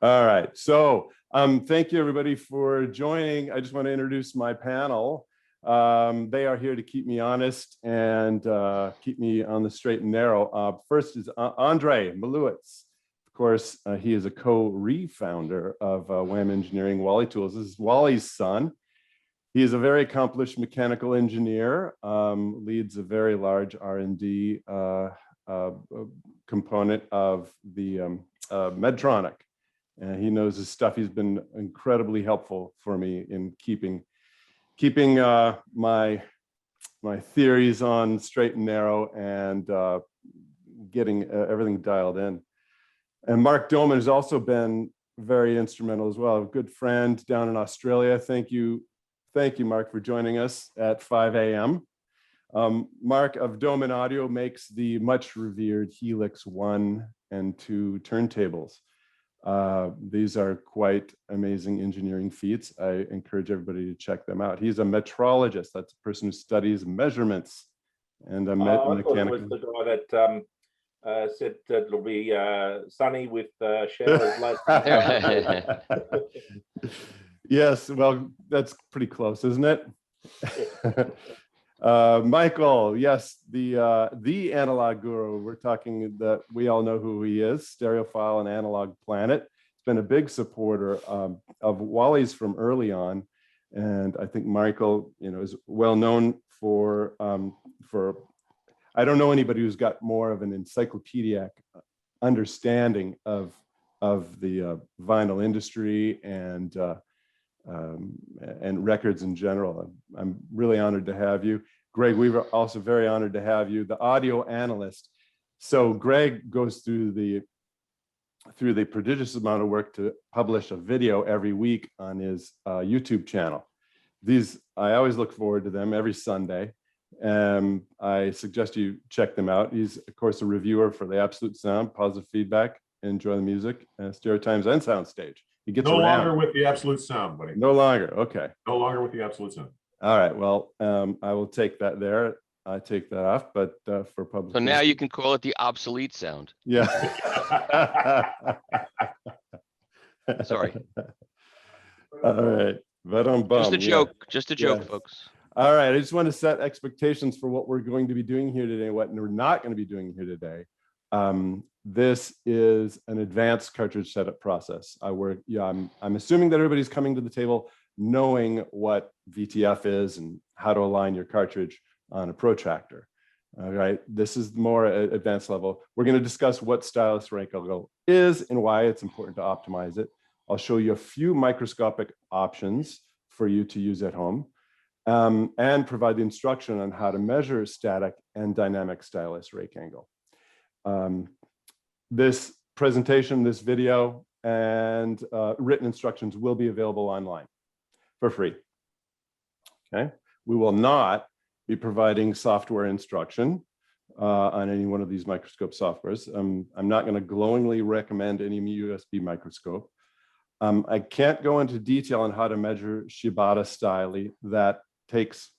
All right. So thank you, everybody, for joining. I just want to introduce my panel. They are here to keep me honest and keep me on the straight and narrow. First is Andre Malewitz. Of course, he is a co-refounder of WAM Engineering, WallyTools. This is Wally's son. He is a very accomplished mechanical engineer, leads a very large R&D component of the Medtronic. And he knows his stuff. He's been incredibly helpful for me in keeping my theories on straight and narrow and getting everything dialed in. And Mark Doman has also been very instrumental as well. A good friend down in Australia. Thank you, Mark, for joining us at 5 a.m. Mark of Doman Audio makes the much revered Helix 1 and 2 turntables. These are quite amazing engineering feats. I encourage everybody to check them out. He's a metrologist. That's a person who studies measurements and a mechanical. I thought it was the guy that said that it'll be sunny with showers later. Yes, well, that's pretty close, isn't it? Michael, yes, the analog guru. We're talking that we all know who he is, Stereophile and Analog Planet. He's been a big supporter of Wally's from early on, and I think Michael, is well known for. I don't know anybody who's got more of an encyclopedic understanding of the vinyl industry and records in general. I'm really honored to have you. Greg, we were also very honored to have you, the audio analyst. So Greg goes through the prodigious amount of work to publish a video every week on his YouTube channel. I always look forward to them every Sunday. I suggest you check them out. He's, of course, a reviewer for the Absolute Sound, Positive Feedback, Enjoy the Music, Stereo Times, and Soundstage. He gets no around. longer with the Absolute Sound, buddy. No longer. Okay. No longer with the Absolute Sound. All right. Well, I will take that there. I take that off, but for public. So now you can call it the obsolete sound. Yeah. Sorry. All right. Just a joke. Yeah. Just a joke, yes. Folks. All right. I just want to set expectations for what we're going to be doing here today, what we're not going to be doing here today. This is an advanced cartridge setup process. I'm assuming that everybody's coming to the table knowing what VTF is and how to align your cartridge on a protractor. All right, this is more advanced level. We're going to discuss what Stylus Rake is and why it's important to optimize it. I'll show you a few microscopic options for you to use at home, and provide the instruction on how to measure static and dynamic Stylus Rake angle. This presentation, this video, and written instructions will be available online for free. Okay, we will not be providing software instruction on any one of these microscope softwares. I'm not going to glowingly recommend any USB microscope. I can't go into detail on how to measure Shibata styli. That takes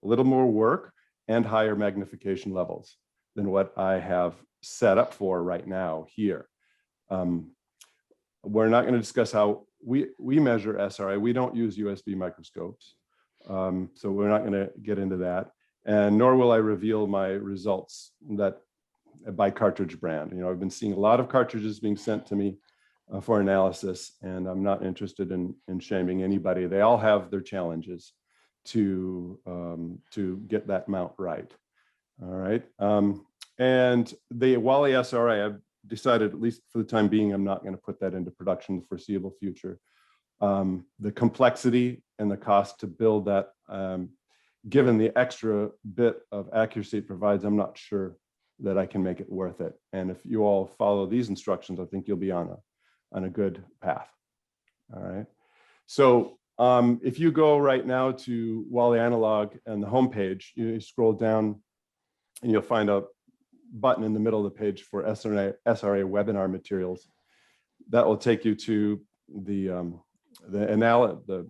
a little more work and higher magnification levels than what I have set up for right now here. We're not going to discuss how we measure SRI. We don't use USB microscopes. So we're not going to get into that. And nor will I reveal my results that by cartridge brand. I've been seeing a lot of cartridges being sent to me for analysis, and I'm not interested in shaming anybody. They all have their challenges to get that mount right. All right. And the Wally SRI, I've decided, at least for the time being, I'm not going to put that into production in the foreseeable future. The complexity and the cost to build that, given the extra bit of accuracy it provides, I'm not sure that I can make it worth it. And if you all follow these instructions, I think you'll be on a good path. All right. So if you go right now to Wally Analog and the homepage, you scroll down and you'll find a button in the middle of the page for SRA webinar materials. That will take you to the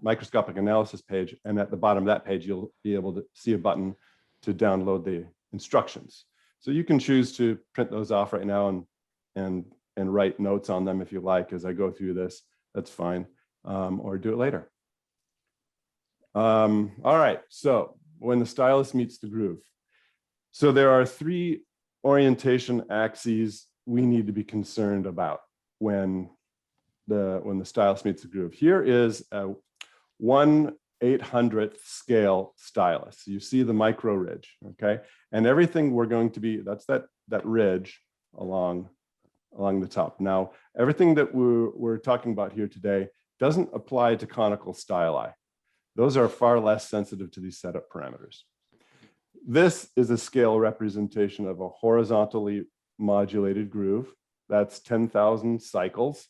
microscopic analysis page, and at the bottom of that page, you'll be able to see a button to download the instructions. So you can choose to print those off right now and and write notes on them if you like as I go through this. That's fine, or do it later. All right, so when the stylus meets the groove. So there are 3 orientation axes we need to be concerned about when the stylus meets the groove. Here is a 1/800th scale stylus. You see the micro ridge, okay? And everything we're going to be, that's that ridge along the top. Now, everything that we're talking about here today doesn't apply to conical styli. Those are far less sensitive to these setup parameters. This is a scale representation of a horizontally modulated groove. That's 10,000 cycles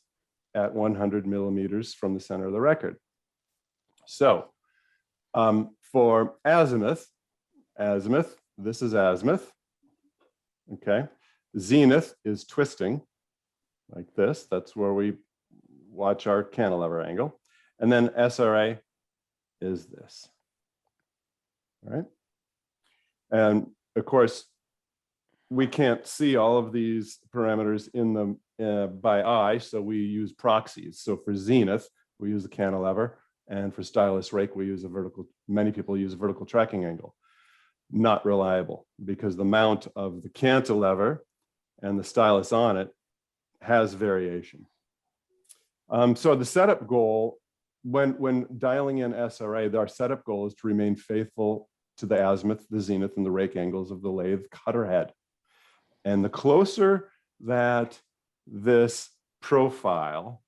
at 100 millimeters from the center of the record. So for azimuth, this is azimuth, okay? Zenith is twisting like this. That's where we watch our cantilever angle. And then SRA is this, all right? And of course, we can't see all of these parameters in them by eye, so we use proxies. So for zenith, we use the cantilever, and for Stylus Rake, we use a vertical, many people use a vertical tracking angle. Not reliable, because the mount of the cantilever and the stylus on it has variation. So the setup goal, when dialing in SRA, our setup goal is to remain faithful to the azimuth, the zenith, and the rake angles of the lathe cutter head. And the closer that this profile,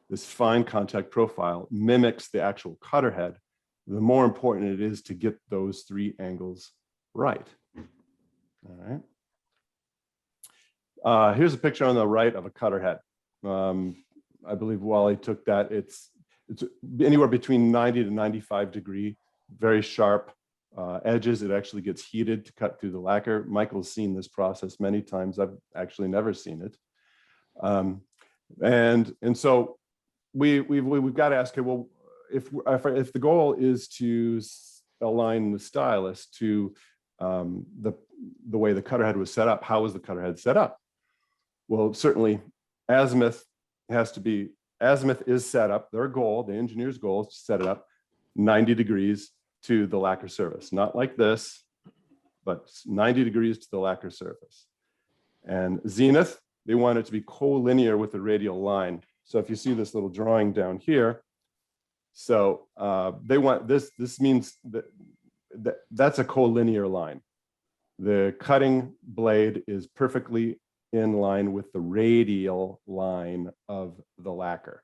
this fine contact profile, mimics the actual cutter head, the more important it is to get those 3 angles right. All right. Here's a picture on the right of a cutter head. I believe Wally took that. It's anywhere between 90 to 95 degree, very sharp edges. It actually gets heated to cut through the lacquer. Michael's seen this process many times. I've actually never seen it. And so we've got to ask, okay, well, if the goal is to align the stylus to the way the cutter head was set up, how was the cutter head set up? Well, certainly azimuth is set up. Their goal, the engineer's goal, is to set it up 90 degrees to the lacquer surface, not like this, but 90 degrees to the lacquer surface. And zenith, they want it to be collinear with the radial line. So if you see this little drawing down here, so they want this means that's a collinear line. The cutting blade is perfectly in line with the radial line of the lacquer.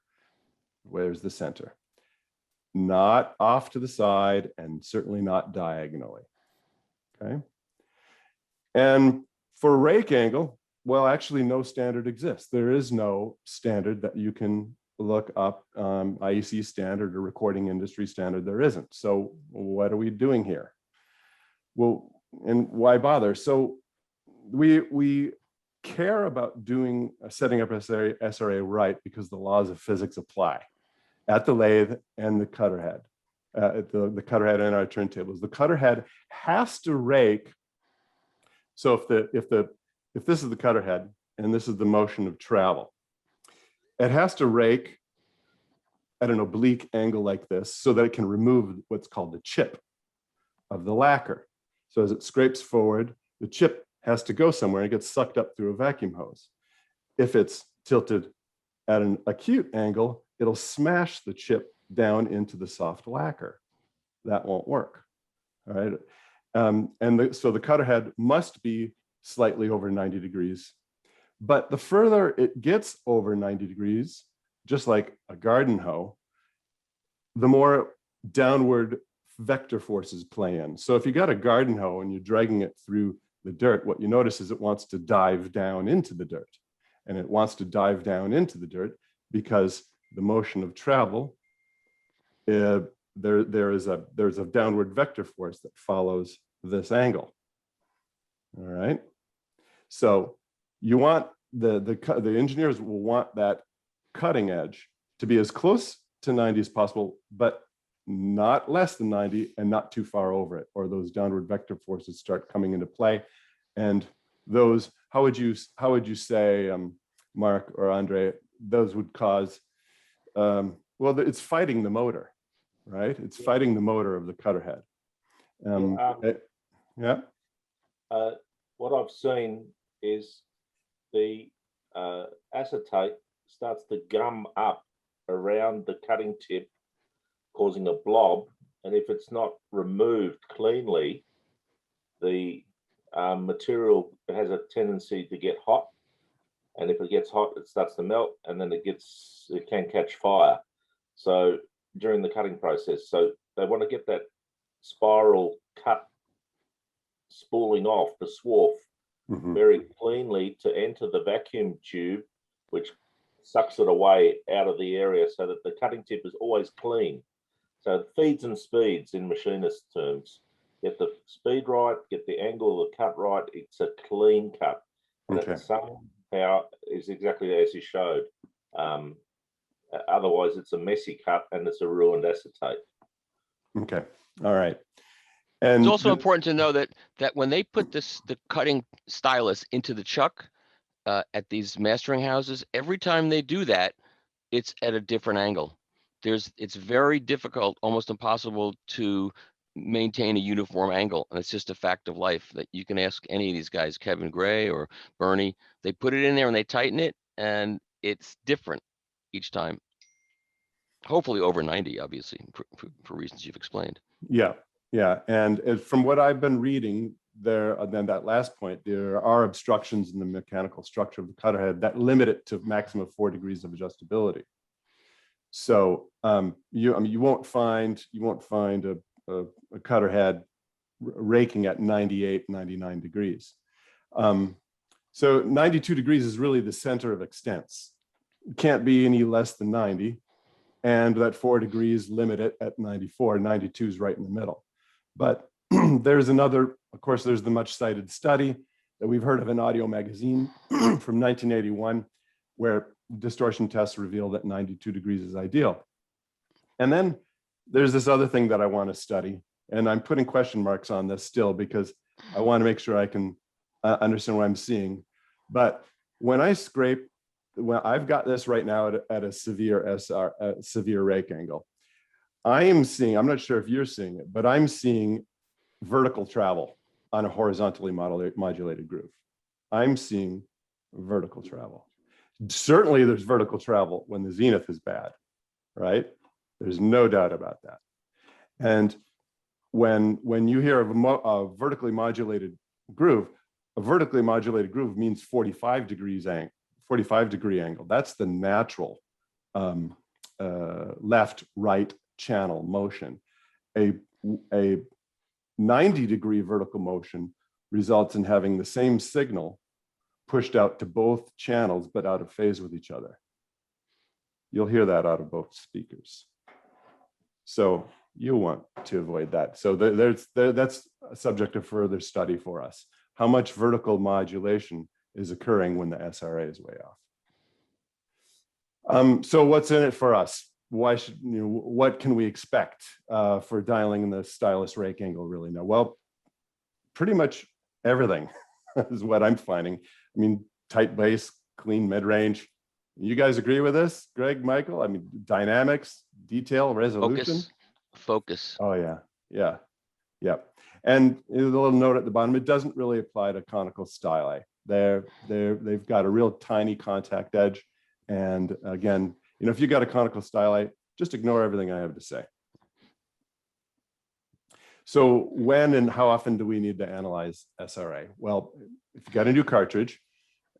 Where's the center? Not off to the side and certainly not diagonally, okay? And for rake angle, well, actually no standard exists. There is no standard that you can look up, IEC standard or recording industry standard, there isn't. So what are we doing here? Well, and why bother? So we care about setting up SRA right because the laws of physics apply at the lathe and the cutter head, at the cutter head and our turntables. The cutter head has to rake. So if this is the cutter head and this is the motion of travel, it has to rake at an oblique angle like this so that it can remove what's called the chip of the lacquer. So as it scrapes forward, the chip has to go somewhere and it gets sucked up through a vacuum hose. If it's tilted at an acute angle, it'll smash the chip down into the soft lacquer. That won't work, all right? So the cutter head must be slightly over 90 degrees. But the further it gets over 90 degrees, just like a garden hoe, the more downward vector forces play in. So if you got a garden hoe and you're dragging it through the dirt, what you notice is it wants to dive down into the dirt. And it wants to dive down into the dirt because the motion of travel, there's a downward vector force that follows this angle. All right. So you want the engineers will want that cutting edge to be as close to 90 as possible, but not less than 90 and not too far over it, or those downward vector forces start coming into play. And those, how would you say, Mark or Andre, those would cause, well, it's fighting the motor, right? It's fighting the motor of the Cutterhead. Yeah. What I've seen is the acetate starts to gum up around the cutting tip, causing a blob. And if it's not removed cleanly, the material has a tendency to get hot. And if it gets hot, it starts to melt, and then it can catch fire. So during the cutting process, so they want to get that spiral cut spooling off the swarf very cleanly to enter the vacuum tube, which sucks it away out of the area so that the cutting tip is always clean. So it feeds and speeds in machinist terms. Get the speed right, get the angle of the cut right, it's a clean cut. And it somehow is exactly as you showed. Otherwise, it's a messy cut and it's a ruined acetate. Okay, all right. And it's also important to know that when they put the cutting stylus into the chuck at these mastering houses, every time they do that, it's at a different angle. It's very difficult, almost impossible to maintain a uniform angle. And it's just a fact of life that you can ask any of these guys, Kevin Gray or Bernie, they put it in there and they tighten it and it's different each time. Hopefully over 90, obviously, for reasons you've explained. Yeah, yeah. And from what I've been reading there, then that last point, there are obstructions in the mechanical structure of the Cutterhead that limit it to maximum 4 degrees of adjustability. So you won't find a Cutterhead raking at 98, 99 degrees. So 92 degrees is really the center of extents. It can't be any less than 90. And that 4 degrees limit it at 94, 92 is right in the middle. But there's another, of course, there's the much cited study that we've heard of in Audio Magazine from 1981, where distortion tests reveal that 92 degrees is ideal. And then there's this other thing that I want to study, and I'm putting question marks on this still because I want to make sure I can understand what I'm seeing. But when I scrape, well, I've got this right now at a severe rake angle. I am seeing, I'm not sure if you're seeing it, but I'm seeing vertical travel on a horizontally modulated groove. I'm seeing vertical travel. Certainly there's vertical travel when the zenith is bad, right? There's no doubt about that. And when you hear of a vertically modulated groove, a vertically modulated groove means 45 degree angle. That's the natural left-right channel motion. A 90 degree vertical motion results in having the same signal pushed out to both channels, but out of phase with each other. You'll hear that out of both speakers. So you want to avoid that. So that's a subject of further study for us. How much vertical modulation is occurring when the SRA is way off? So what's in it for us? Why should, what can we expect for dialing in the Stylus Rake angle really now? Well, pretty much everything is what I'm finding. I mean, tight bass, clean mid-range. You guys agree with this, Greg, Michael? I mean, dynamics, detail, resolution. Focus. Oh yeah, yeah, yeah. And a little note at the bottom, it doesn't really apply to conical styli. They've got a real tiny contact edge. And again, if you got a conical styli, just ignore everything I have to say. So when and how often do we need to analyze SRA? Well, if you got a new cartridge,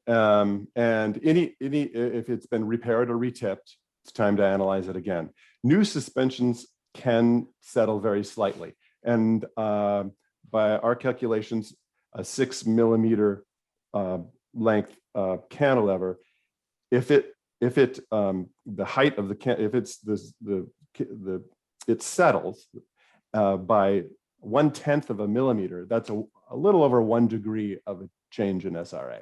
and if it's been repaired or retipped, it's time to analyze it again. New suspensions can settle very slightly. And by our calculations, a 6 millimeter length cantilever, if the height of the it settles by 1/10 of a millimeter, that's a little over 1 degree of a change in SRA.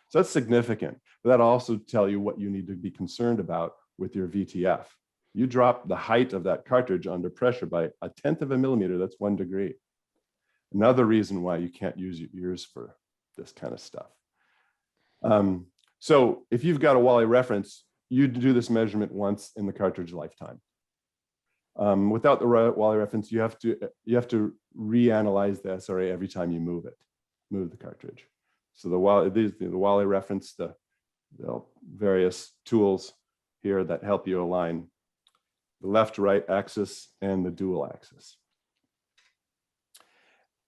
So that's significant. But that'll also tell you what you need to be concerned about with your VTF. You drop the height of that cartridge under pressure by 1/10 of a millimeter, that's 1 degree. Another reason why you can't use your ears for this kind of stuff. So if you've got a WallyReference, you do this measurement once in the cartridge lifetime. Without the WallyReference, you have to reanalyze the SRA every time you move the cartridge. So the WallyReference, the various tools here that help you align the left-right axis and the dual axis.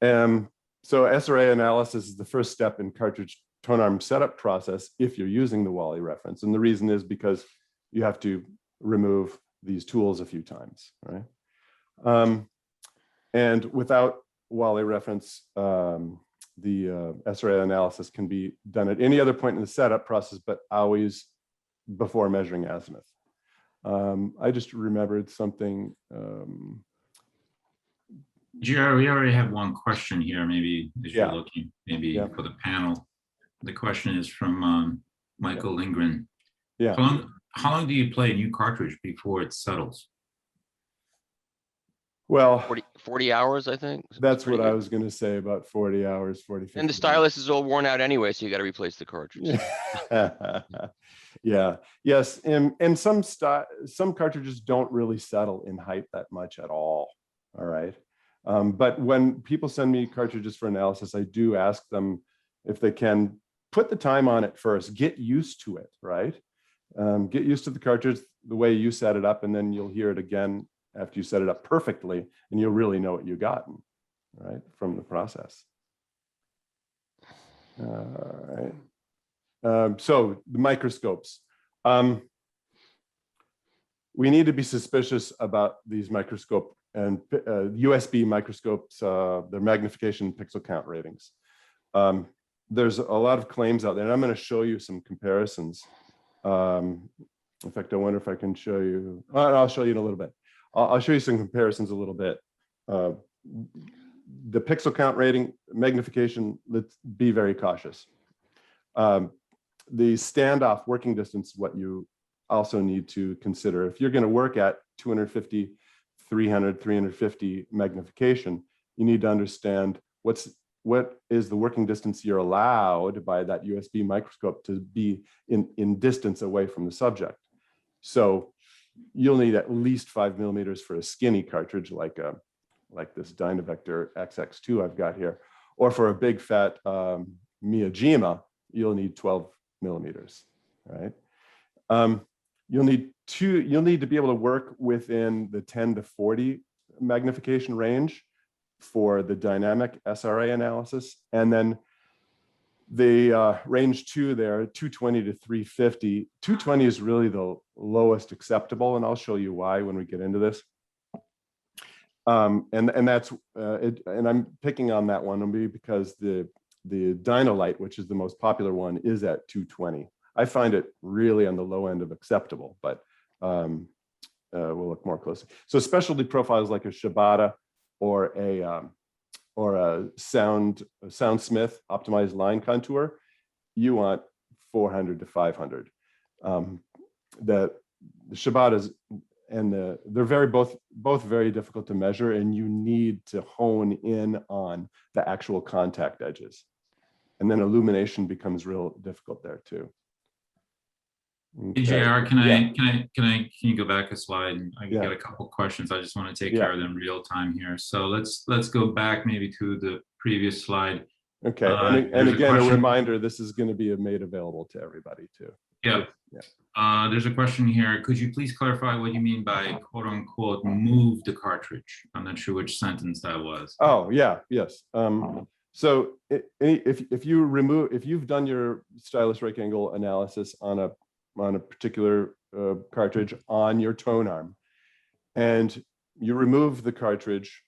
So SRA analysis is the first step in cartridge tone arm setup process if you're using the WallyReference. And the reason is because you have to remove these tools a few times, right? And without WallyReference, the SRA analysis can be done at any other point in the setup process, but always before measuring azimuth. I just remembered something. Jerry, we already have one question here, maybe as you're Yeah. looking, maybe Yeah. for the panel. The question is from Michael Lindgren. Yeah. How long do you play a new cartridge before it settles? Well, 40 hours, I think. that's pretty what I good. was going to say, about 40 hours, 40, 50. And the stylus is all worn out anyway, so you got to replace the cartridge. Yeah. Yes. And some cartridges don't really settle in height that much at all. All right. But when people send me cartridges for analysis, I do ask them if they can put the time on it first, get used to it, right? Get used to the cartridge the way you set it up, and then you'll hear it again after you set it up perfectly, and you'll really know what you gotten, right, from the process. All right. So the microscopes. We need to be suspicious about these microscope and USB microscopes, their magnification pixel count ratings. There's a lot of claims out there, and I'm going to show you some comparisons. In fact, I wonder if I can show you. I'll show you in a little bit. I'll show you some comparisons a little bit. The pixel count rating, magnification, let's be very cautious. The standoff working distance, what you also need to consider. If you're going to work at 250, 300, 350 magnification, you need to understand what is the working distance you're allowed by that USB microscope to be in distance away from the subject. So you'll need at least 5 millimeters for a skinny cartridge like this Dynavector XX2 I've got here, or for a big fat Miyajima, you'll need 12 millimeters, right? You'll need to be able to work within the 10 to 40 magnification range for the dynamic SRA analysis, and then the range 2 there, 220 to 350. 220 is really the lowest acceptable, and I'll show you why when we get into this. And that's and I'm picking on that one because the Dinolite, which is the most popular one, is at 220. I find it really on the low end of acceptable, but we'll look more closely. So specialty profiles like a Shibata or a Soundsmith optimized line contour, you want 400 to 500. The Shibatas and they're both very difficult to measure, and you need to hone in on the actual contact edges, and then illumination becomes real difficult there too. Hey, JR, can you go back a slide? I got a couple questions. I just want to take care of them real time here. So let's go back maybe to the previous slide. Okay, and again, a reminder, this is going to be made available to everybody too. Yeah. There's a question here. Could you please clarify what you mean by quote unquote move the cartridge? I'm not sure which sentence that was. Oh yeah, yes. So if you've done your Stylus Rake angle analysis on a particular cartridge on your tone arm, and you remove the cartridge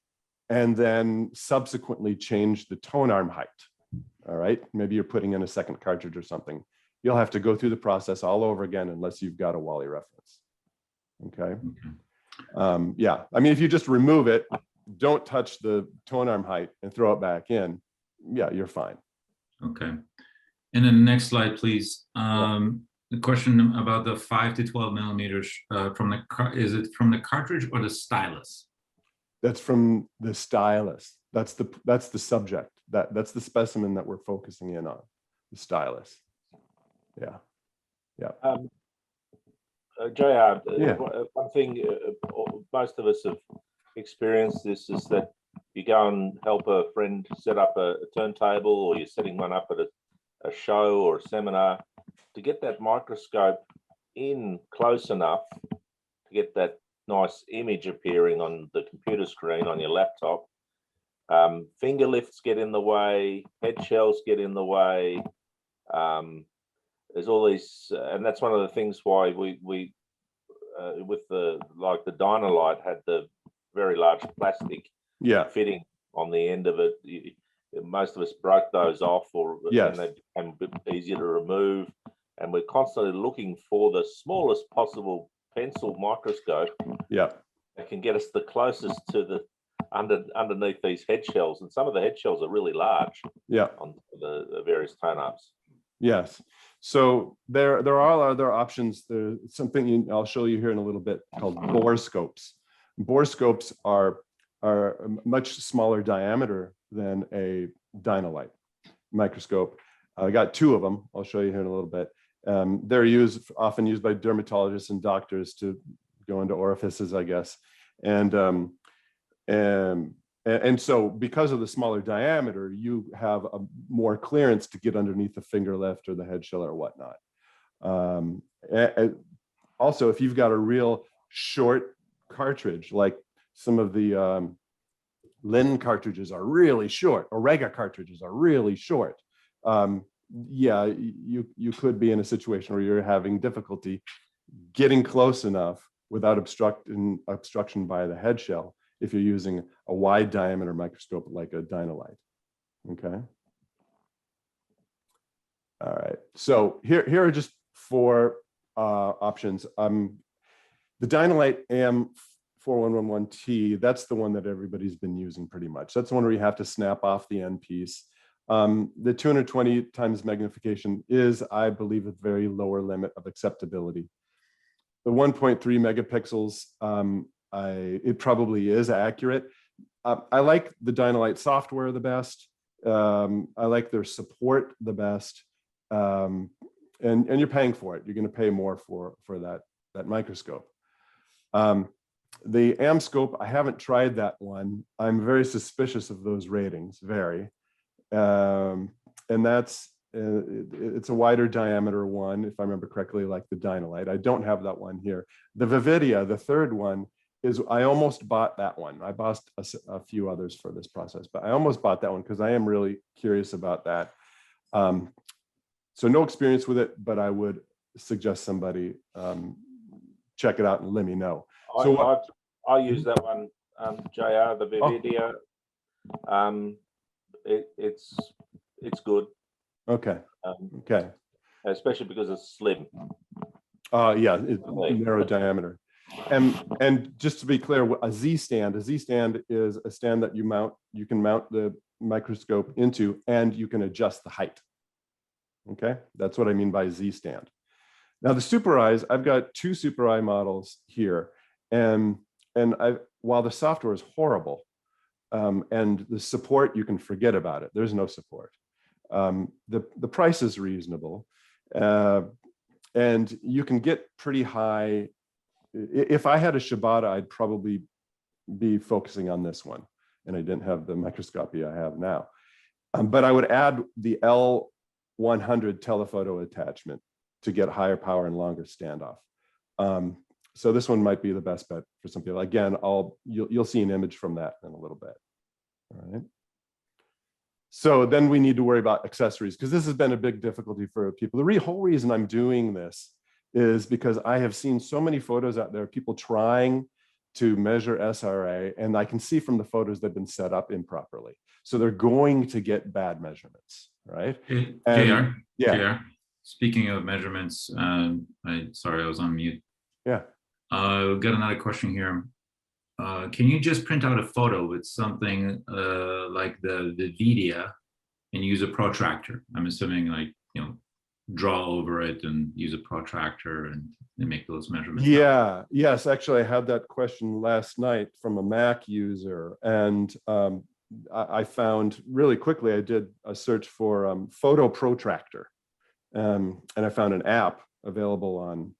and then subsequently change the tone arm height, all right, maybe you're putting in a second cartridge or something, you'll have to go through the process all over again unless you've got a WallyReference. Okay. Yeah, I mean, if you just remove it, don't touch the tone arm height and throw it back in, yeah, you're fine. Okay. And then the next slide, please. The question about the 5 to 12 millimeters is it from the cartridge or the stylus? That's from the stylus. That's the subject. That's the specimen that we're focusing in on, the stylus. Yeah. JR, Yeah. one thing most of us have experienced this is that you go and help a friend set up a turntable, or you're setting one up at a show or a seminar. To get that microscope in close enough to get that nice image appearing on the computer screen on your laptop, finger lifts get in the way, head shells get in the way. There's all these, and that's one of the things why we with the Dinolite had the very large plastic fitting on the end of it. Most of us broke those off, or and they became a bit easier to remove. And we're constantly looking for the smallest possible pencil microscope that can get us the closest to the underneath these head shells. And some of the head shells are really large on the various tone-ups. Yes. So there are other options. There's something I'll show you here in a little bit called bore scopes. Bore scopes are a much smaller diameter than a Dinolite microscope. I got two of them. I'll show you here in a little bit. They're often used by dermatologists and doctors to go into orifices, I guess. And so because of the smaller diameter, you have a more clearance to get underneath the finger lift or the head shell or whatnot. Also, if you've got a real short cartridge, like some of the Lin cartridges are really short, Orega cartridges are really short. You could be in a situation where you're having difficulty getting close enough without obstruction by the head shell if you're using a wide diameter microscope like a Dinolite. Okay. All right. So here are just four options. The Dinolite AM4111T, that's the one that everybody's been using pretty much. That's the one where you have to snap off the end piece. The 220 times magnification is, I believe, a very lower limit of acceptability. The 1.3 megapixels, it probably is accurate. I like the Dinolite software the best. I like their support the best. And you're paying for it. You're going to pay more for that microscope. The AMScope, I haven't tried that one. I'm very suspicious of those ratings, very. And that's, it's a wider diameter one, if I remember correctly, like the Dinolite. I don't have that one here. The Vividia, the third one, is I almost bought that one. I bought a few others for this process, but I almost bought that one because I am really curious about that. So no experience with it, but I would suggest somebody check it out and let me know. So I use that one, JR, the Vividia. It's good. Okay. Okay. Especially because it's slim. Yeah, it's narrow diameter. And just to be clear, a Z stand is a stand that you can mount the microscope into, and you can adjust the height. Okay, that's what I mean by Z stand. Now the Super Eyes, I've got two Super Eye models here, and while the software is horrible, and the support, you can forget about it. There's no support. The price is reasonable, and you can get pretty high. If I had a Shibata, I'd probably be focusing on this one, and I didn't have the microscopy I have now. But I would add the L100 telephoto attachment to get higher power and longer standoff. So this one might be the best bet for some people. Again, you'll see an image from that in a little bit. All right. So then we need to worry about accessories, because this has been a big difficulty for people. The whole reason I'm doing this is because I have seen so many photos out there, people trying to measure SRA, and I can see from the photos they've been set up improperly. So they're going to get bad measurements, right? JR, speaking of measurements, sorry, I was on mute. Yeah. Got another question here. Can you just print out a photo with something like the Vividia and use a protractor? I'm assuming, like, draw over it and use a protractor and make those measurements. Yeah, yes, actually I had that question last night from a Mac user, and I found really quickly, I did a search for photo protractor, and I found an app available on,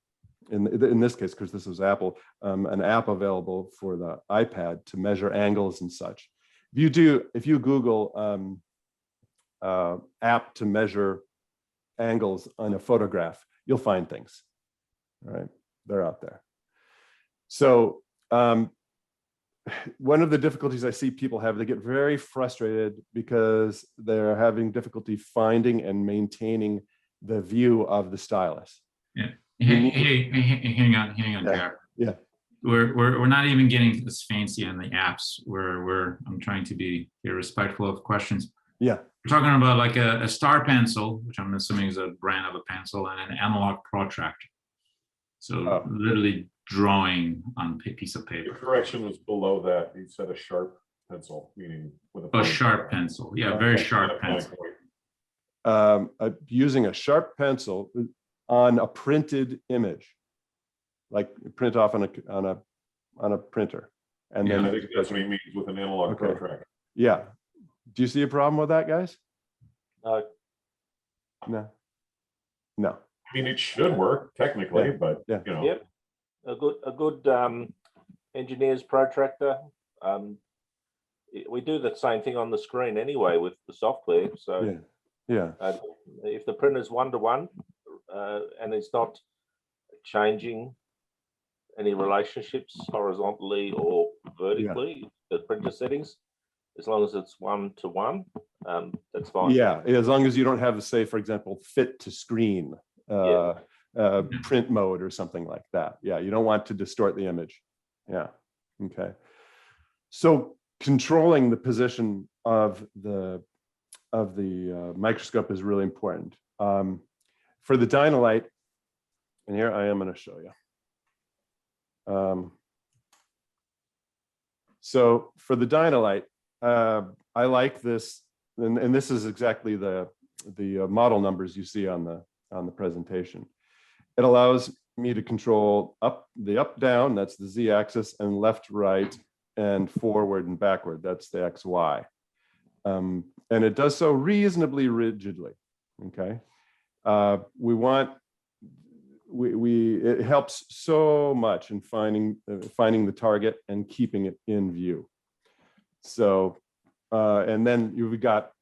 in this case, because this was Apple, an app available for the iPad to measure angles and such. If you Google app to measure angles on a photograph, you'll find things. All right, they're out there. So one of the difficulties I see people have, they get very frustrated because they're having difficulty finding and maintaining the view of the stylus. Yeah. Hang on, Jack. Yeah. We're not even getting as fancy on the apps. I'm trying to be respectful of questions. Yeah. We're talking about like a star pencil, which I'm assuming is a brand of a pencil, and an analog protractor. So literally drawing on a piece of paper. The correction was below that. He said a sharp pencil, meaning with a sharp pencil. Yeah, very sharp pencil. Using a sharp pencil on a printed image, like print off on a printer, and I then think that's what he means with an analog protractor. Yeah. Do you see a problem with that, guys? No. I mean, it should work technically, but yeah. you know. Yep. A good engineer's protractor. We do the same thing on the screen anyway with the software. So yeah. If the printer's 1-to-1 and it's not changing any relationships horizontally or vertically, the printer settings, as long as it's 1-to-1, that's fine. Yeah, as long as you don't have, say, for example, fit to screen print mode or something like that. Yeah, you don't want to distort the image. Yeah, okay. So controlling the position of the microscope is really important. For the Dinolite, and here I am going to show you. So for the Dinolite, I like this, and this is exactly the model numbers you see on the presentation. It allows me to control the up down, that's the z-axis, and left right, and forward and backward, that's the xy. And it does so reasonably rigidly. Okay, it helps so much in finding the target and keeping it in view. So and then you've got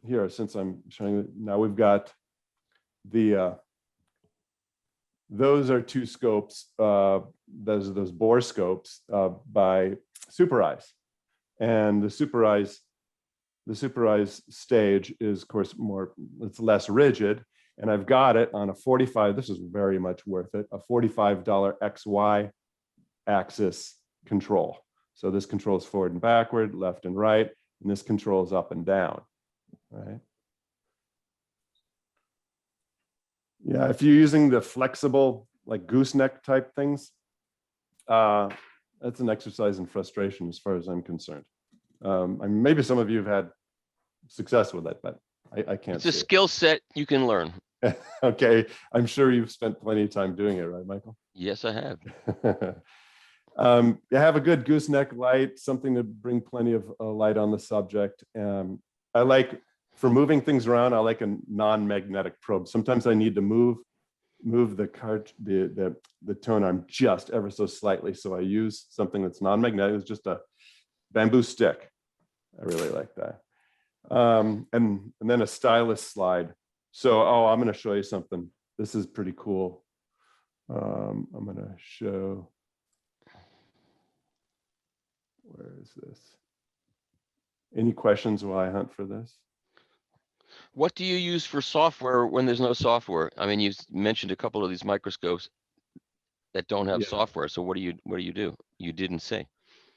here, since I'm showing it now, we've got those are two scopes, those bore scopes by Super Eyes, and the Super Eyes stage is, of course, it's less rigid, and I've got it on a 45. This is very much worth it. A $45 XY axis control. So this controls forward and backward, left and right, and this controls up and down. Right. Yeah, if you're using the flexible, like gooseneck type things, that's an exercise in frustration as far as I'm concerned. Maybe some of you have had success with it, but I can't. It's a skill set you can learn. Okay, I'm sure you've spent plenty of time doing it, right, Michael? Yes, I have. You have a good gooseneck light, something to bring plenty of light on the subject. I like, for moving things around, I like a non-magnetic probe. Sometimes I need to move the tone arm just ever so slightly. So I use something that's non-magnetic. It's just a bamboo stick. I really like that. And then a stylus slide. So, I'm going to show you something. This is pretty cool. I'm going to show. Where is this? Any questions while I hunt for this? What do you use for software when there's no software? I mean, you mentioned a couple of these microscopes that don't have software. So what do you do? You didn't say.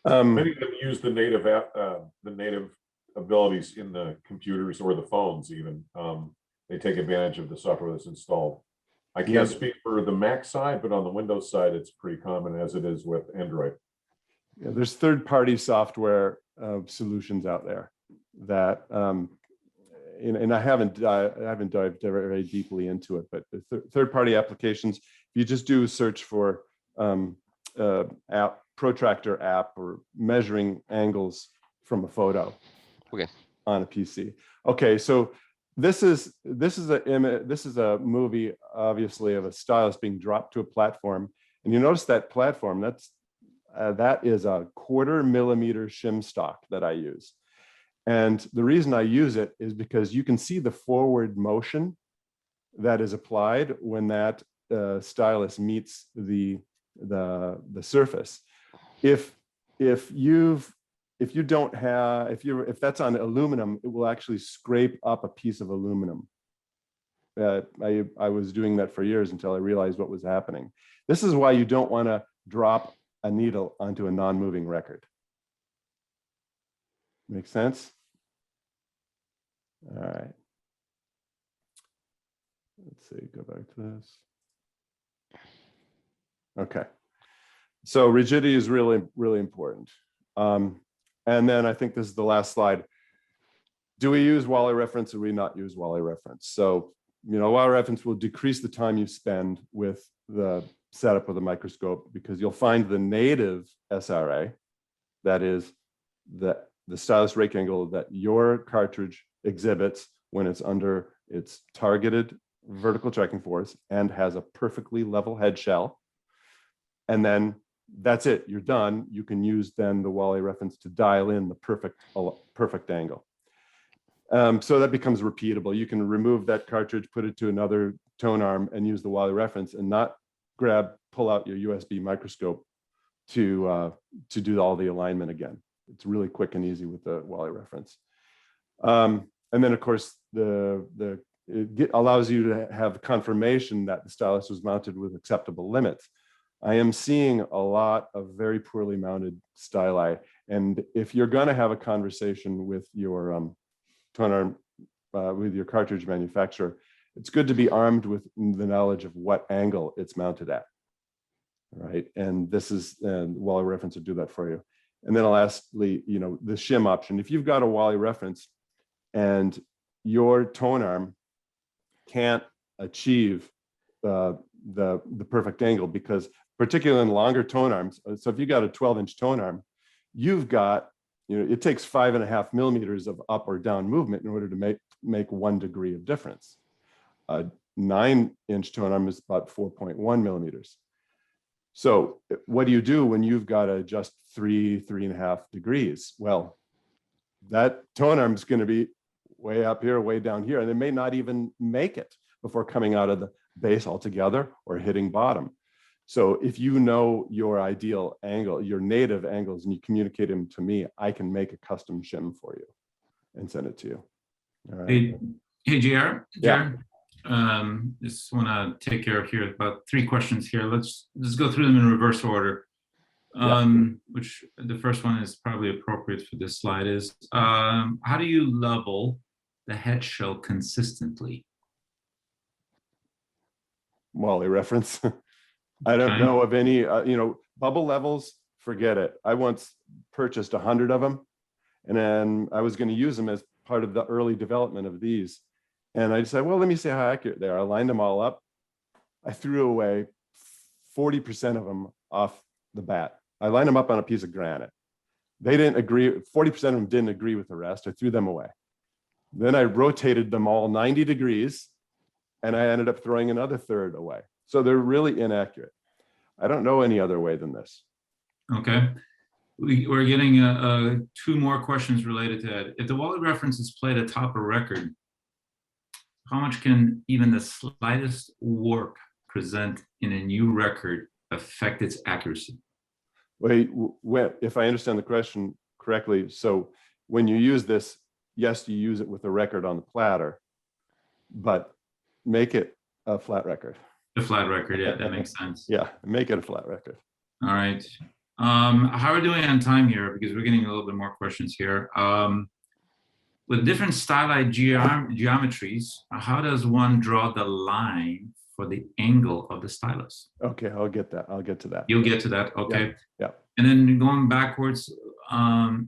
Many of them use the native abilities in the computers or the phones even. They take advantage of the software that's installed. I can't speak for the Mac side, but on the Windows side, it's pretty common, as it is with Android. Yeah, there's third-party software solutions out there that, and I haven't dived very deeply into it, but the third-party applications, if you just do search for protractor app or measuring angles from a photo on a PC. Okay, so this is a movie, obviously, of a stylus being dropped to a platform, and you notice that platform, that is a 1/4 millimeter shim stock that I use. And the reason I use it is because you can see the forward motion that is applied when that stylus meets the surface. If that's on aluminum, it will actually scrape up a piece of aluminum. I was doing that for years until I realized what was happening. This is why you don't want to drop a needle onto a non-moving record. Make sense? All right. Let's see, go back to this. Okay. So rigidity is really, really important. And then I think this is the last slide. Do we use WallyReference or we not use WallyReference? So, WallyReference will decrease the time you spend with the setup of the microscope, because you'll find the native SRA, that is the Stylus Rake angle that your cartridge exhibits when it's under its targeted vertical tracking force and has a perfectly level head shell. And then that's it, you're done. You can use then the WallyReference to dial in the perfect angle. So that becomes repeatable. You can remove that cartridge, put it to another tone arm, and use the WallyReference, and not pull out your USB microscope to do all the alignment again. It's really quick and easy with the WallyReference. And then, of course, it allows you to have confirmation that the stylus was mounted with acceptable limits. I am seeing a lot of very poorly mounted styli, and if you're going to have a conversation with your tone arm, with your cartridge manufacturer, it's good to be armed with the knowledge of what angle it's mounted at. Right, and WallyReference will do that for you. And then lastly, the shim option. If you've got a WallyReference and your tone arm can't achieve the perfect angle, because particularly in longer tone arms, so if you got a 12-inch tone arm, you've got, it takes 5.5 millimeters of up or down movement in order to make 1 degree of difference. A 9-inch tone arm is about 4.1 millimeters. So what do you do when you've got to adjust 3.5 degrees? Well, that tone arm is going to be way up here, way down here, and it may not even make it before coming out of the base altogether or hitting bottom. So if you know your ideal angle, your native angles, and you communicate them to me, I can make a custom shim for you and send it to you. All right. Hey, JR. Yeah. Just want to take care of here about 3 questions here. Let's go through them in reverse order. Which the first one is probably appropriate for this slide is, how do you level the head shell consistently? WallyReference. I don't know of any, bubble levels, forget it. I once purchased 100 of them, and then I was going to use them as part of the early development of these. And I decided, well, let me see how accurate they are. I lined them all up. I threw away 40% of them off the bat. I lined them up on a piece of granite. They didn't agree. 40% of them didn't agree with the rest. I threw them away. Then I rotated them all 90 degrees, and I ended up throwing another third away. So they're really inaccurate. I don't know any other way than this. Okay. We're getting 2 more questions related to that. If the WallyReference is played atop a record, how much can even the slightest warp present in a new record affect its accuracy? Wait, if I understand the question correctly, so when you use this, yes, you use it with a record on the platter, but make it a flat record. A flat record, yeah, that makes sense. Yeah, make it a flat record. All right. How are we doing on time here? Because we're getting a little bit more questions here. With different styli geometries, how does one draw the line for the angle of the stylus? Okay, I'll get that. I'll get to that. You'll get to that, okay. Yeah. And then going backwards a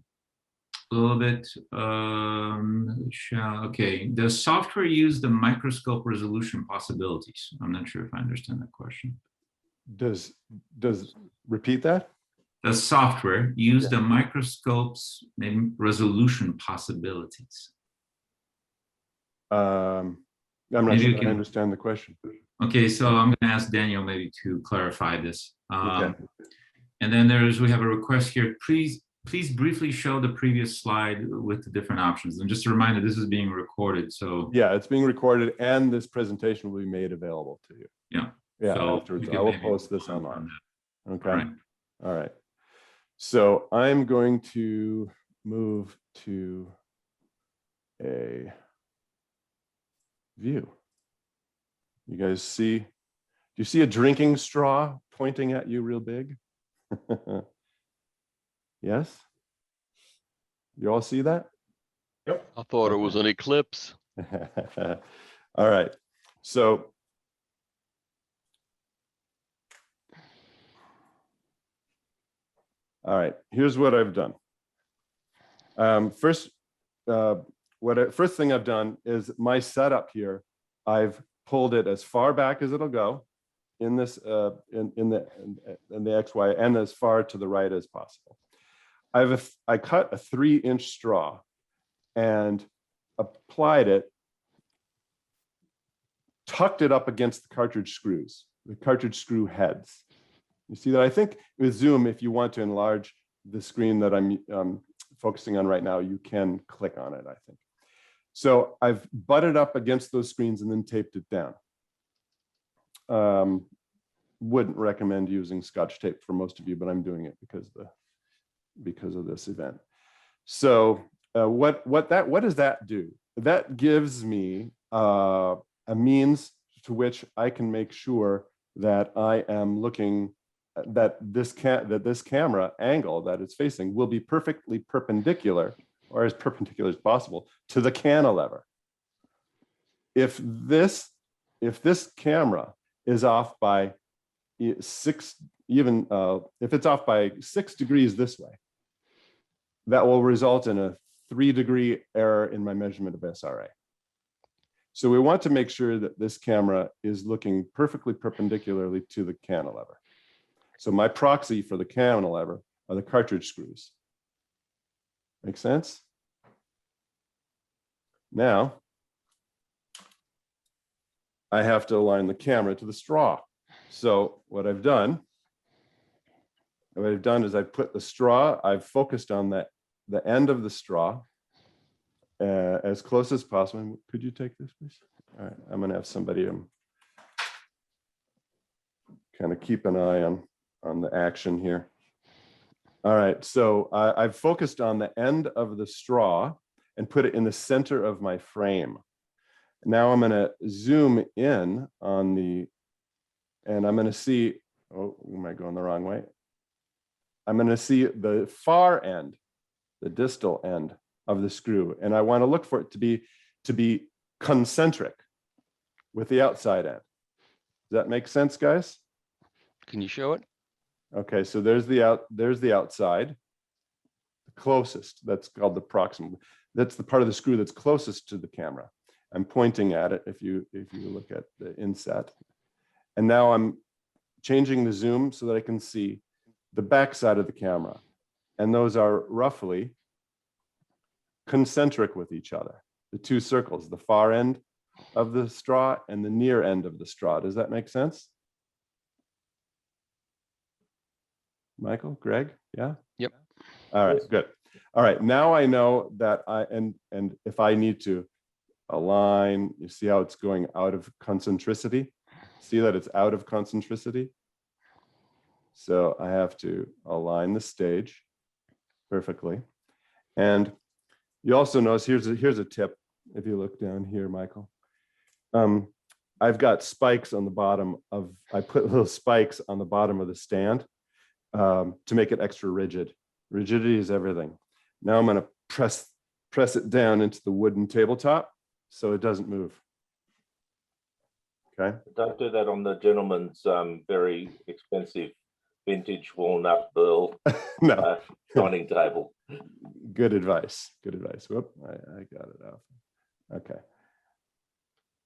little bit, okay. Does software use the microscope resolution possibilities? I'm not sure if I understand that question. Does repeat that? Does software use the microscope's resolution possibilities? I'm not Maybe sure you I can- understand the question. Okay, so I'm going to ask Daniel maybe to clarify this. Okay. And then we have a request here. Please briefly show the previous slide with the different options. And just a reminder, this is being recorded. So Yeah, it's being recorded and this presentation will be made available to you. yeah. Yeah, So afterwards. you I can will maybe post this comment online. on that. Okay. All right. All right. So I'm going to move to a view. You guys see, do you see a drinking straw pointing at you real big? Yes? You all see that? I thought it was an eclipse. All right. So all right, here's what I've done. First thing I've done is my setup here. I've pulled it as far back as it'll go in this in the XY and as far to the right as possible. I cut a 3-inch straw and applied it, tucked it up against the cartridge screws, the cartridge screw heads. You see that? I think with Zoom, if you want to enlarge the screen that I'm focusing on right now, you can click on it, I think. So I've butted up against those screens and then taped it down. Wouldn't recommend using Scotch tape for most of you, but I'm doing it because of this event. So what does that do? That gives me a means to which I can make sure that I am looking that this camera angle that it's facing will be perfectly perpendicular, or as perpendicular as possible, to the cantilever. If this camera is off by if it's off by 6 degrees this way, that will result in a 3-degree error in my measurement of SRA. So we want to make sure that this camera is looking perfectly perpendicularly to the cantilever. So my proxy for the cantilever are the cartridge screws. Make sense? Now, I have to align the camera to the straw. So what I've done is I've put the straw, I've focused on the end of the straw as close as possible. Could you take this, please? All right, I'm gonna have somebody kind of keep an eye on the action here. All right, so I've focused on the end of the straw and put it in the center of my frame. Now I'm gonna zoom in on and I'm gonna see, oh, am I going the wrong way? I'm gonna see the far end, the distal end of the screw. And I wanna look for it to be concentric with the outside end. Does that make sense, guys? Can you show it? Okay, so there's the outside, the closest. That's called the proximal. That's the part of the screw that's closest to the camera. I'm pointing at it if you look at the inset. And now I'm changing the zoom so that I can see the back side of the camera. And those are roughly concentric with each other. The two circles, the far end of the straw and the near end of the straw. Does that make sense? Michael, Greg, yeah? Yep. All right, good. All right, now I know that and if I need to align, you see how it's going out of concentricity? See that it's out of concentricity? So I have to align the stage perfectly. And you also notice, here's a tip. If you look down here, Michael, I've got spikes on the bottom I put little spikes on the bottom of the stand to make it extra rigid. Rigidity is everything. Now I'm gonna press it down into the wooden tabletop so it doesn't move. Okay. Don't do that on the gentleman's very expensive vintage walnut burl No. dining table. Good advice. Good advice. Whoop, I got it out. Okay.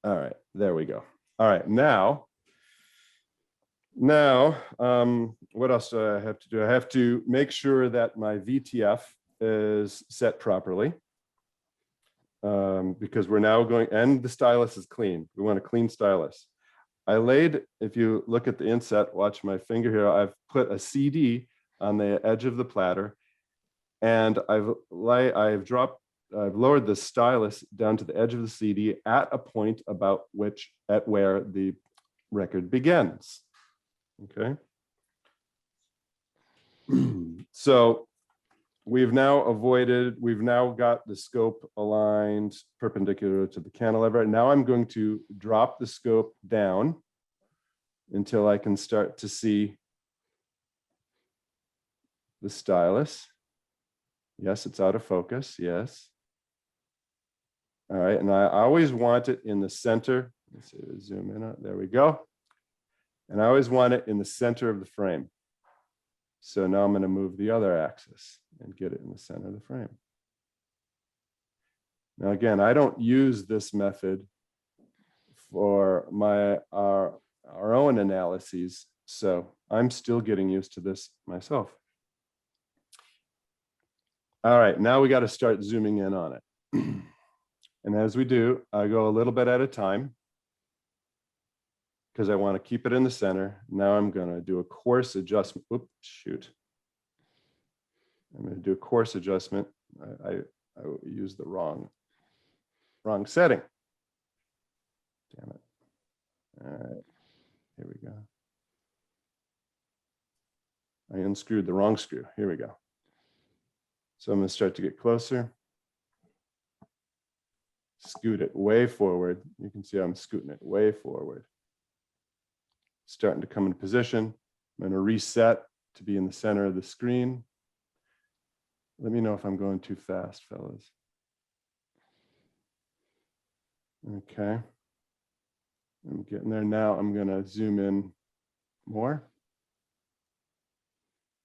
All right, there we go. All right, now, what else do I have to do? I have to make sure that my VTF is set properly. because we're now going, and the stylus is clean. We want a clean stylus. I laid, if you look at the inset, watch my finger here, I've put a CD on the edge of the platter, and I've lowered the stylus down to the edge of the CD at a point about where the record begins. Okay. So we've now got the scope aligned perpendicular to the cantilever. Now I'm going to drop the scope down until I can start to see the stylus. Yes, it's out of focus. Yes. All right. And I always want it in the center. Let's see, zoom in. There we go. And I always want it in the center of the frame. So now I'm going to move the other axis and get it in the center of the frame. Now, again, I don't use this method for our own analyses, so I'm still getting used to this myself. All right, now we got to start zooming in on it. And as we do, I go a little bit at a time because I want to keep it in the center. Now I'm going to do a coarse adjustment. Oops, shoot. I'm going to do a coarse adjustment. I used the wrong setting. Damn it. All right, here we go. I unscrewed the wrong screw. Here we go. So I'm going to start to get closer. Scoot it way forward. You can see I'm scooting it way forward. Starting to come into position. I'm going to reset to be in the center of the screen. Let me know if I'm going too fast, fellas. Okay. I'm getting there now. I'm going to zoom in more.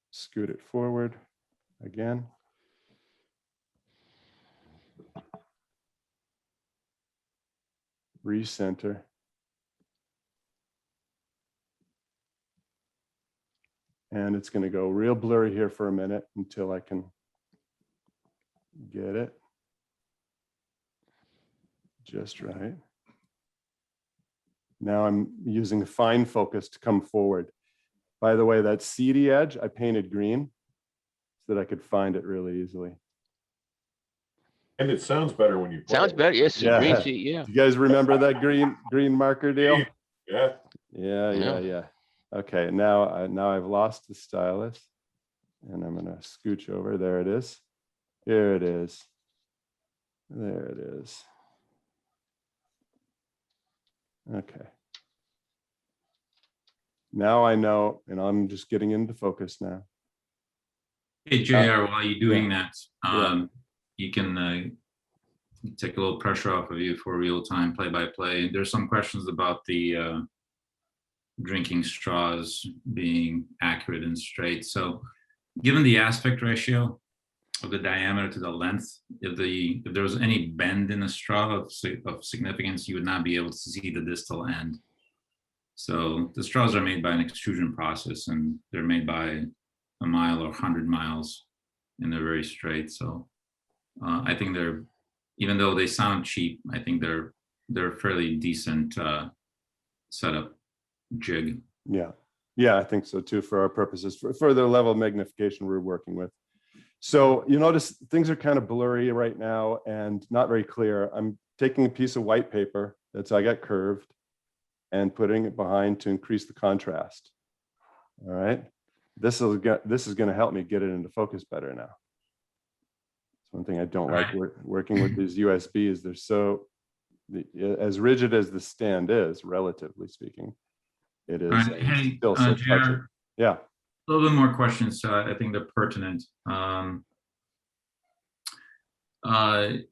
Scoot it forward again. Recenter. And it's going to go real blurry here for a minute until I can get it just right. Now I'm using fine focus to come forward. By the way, that seedy edge, I painted green so that I could find it really easily. And it sounds better when you play Sounds it. better. Yes, Yeah. green sheet. Yeah. Do you guys remember that green marker deal? Yeah. Yeah. Okay, now I've lost the stylus, and I'm gonna scooch over. There it is. Here it is. There it is. Okay. Now I know, and I'm just getting into focus now. Hey, JR, while you're doing that, Yeah. you can take a little pressure off of you for real-time play-by-play. There's some questions about the drinking straws being accurate and straight. So given the aspect ratio of the diameter to the length, if there was any bend in a straw of significance, you would not be able to see the distal end. So the straws are made by an extrusion process, and they're made by a mile or 100 miles, and they're very straight. So I think they're, even though they sound cheap, I think they're fairly decent setup jig. Yeah, I think so too, for our purposes, for the level of magnification we're working with. So you notice things are kind of blurry right now and not very clear. I'm taking a piece of white paper that's I got curved and putting it behind to increase the contrast. All right, this is going to help me get it into focus better now. It's one thing I don't like working with these USBs. They're so, as rigid as the stand is, relatively speaking, it is Hey, still so touchy. Yeah. A little bit more questions. I think they're pertinent.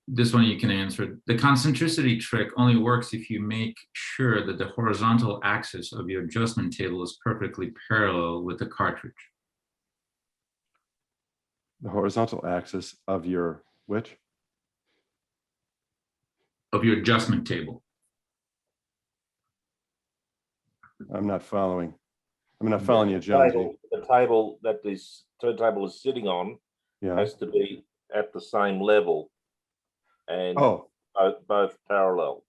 This one you can answer. The concentricity trick only works if you make sure that the horizontal axis of your adjustment table is perfectly parallel with the cartridge. The horizontal axis of your which? Of your adjustment table. I'm not following. I'm not following you, Jonesy. The table that this turntable is sitting on has to be at the same level. And Oh, both parallel.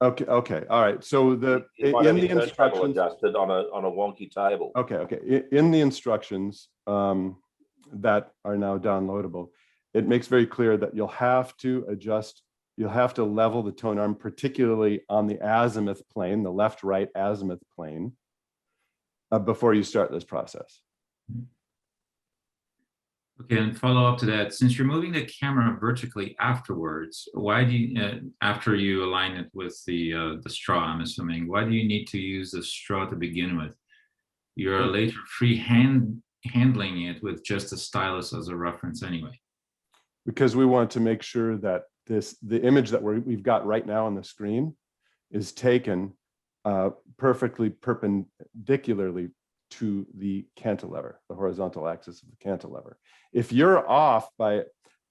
Okay, okay, all right. So the You might have in the your turntable instructions, adjusted on a wonky table. okay, okay. In the instructions that are now downloadable, it makes very clear that you'll have to adjust, you'll have to level the tone arm, particularly on the azimuth plane, the left-right azimuth plane, before you start this process. Okay, and follow up to that, since you're moving the camera vertically afterwards, why do you, after you align it with the straw, I'm assuming, why do you need to use the straw to begin with? You're later handling it with just a stylus as a reference anyway. Because we want to make sure that the image that we've got right now on the screen is taken perfectly perpendicularly to the cantilever, the horizontal axis of the cantilever. If you're off by,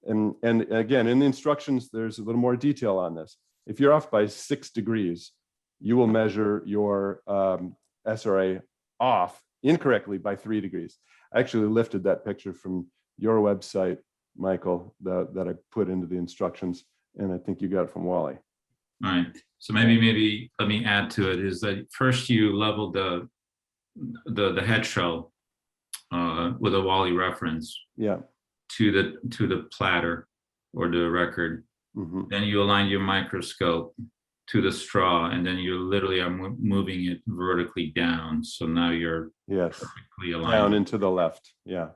and again, in the instructions, there's a little more detail on this. If you're off by 6 degrees, you will measure your SRA off incorrectly by 3 degrees. I actually lifted that picture from your website, Michael, that I put into the instructions, and I think you got it from Wally. All right, so maybe let me add to it, is that first you level the head shell with a WallyReference, yeah, to the platter or the record. mm-hmm. Then you align your microscope to the straw, and then you literally are moving it vertically down. So now you're perfectly aligned down into the left. Yeah.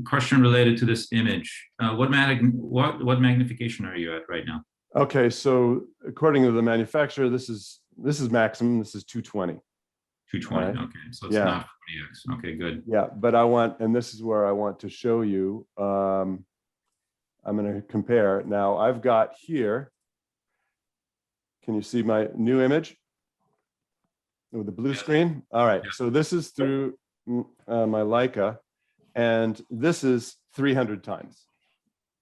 Question related to this image: what magnification are you at right now? Okay, so according to the manufacturer, this is maximum. This is 220. 220. Right. Okay, so it's not 40x. Okay, good. Yeah, but and this is where I want to show you. I'm going to compare now. I've got here. Can you see my new image with the blue screen? All right, so this is through my Leica, and this is 300 times.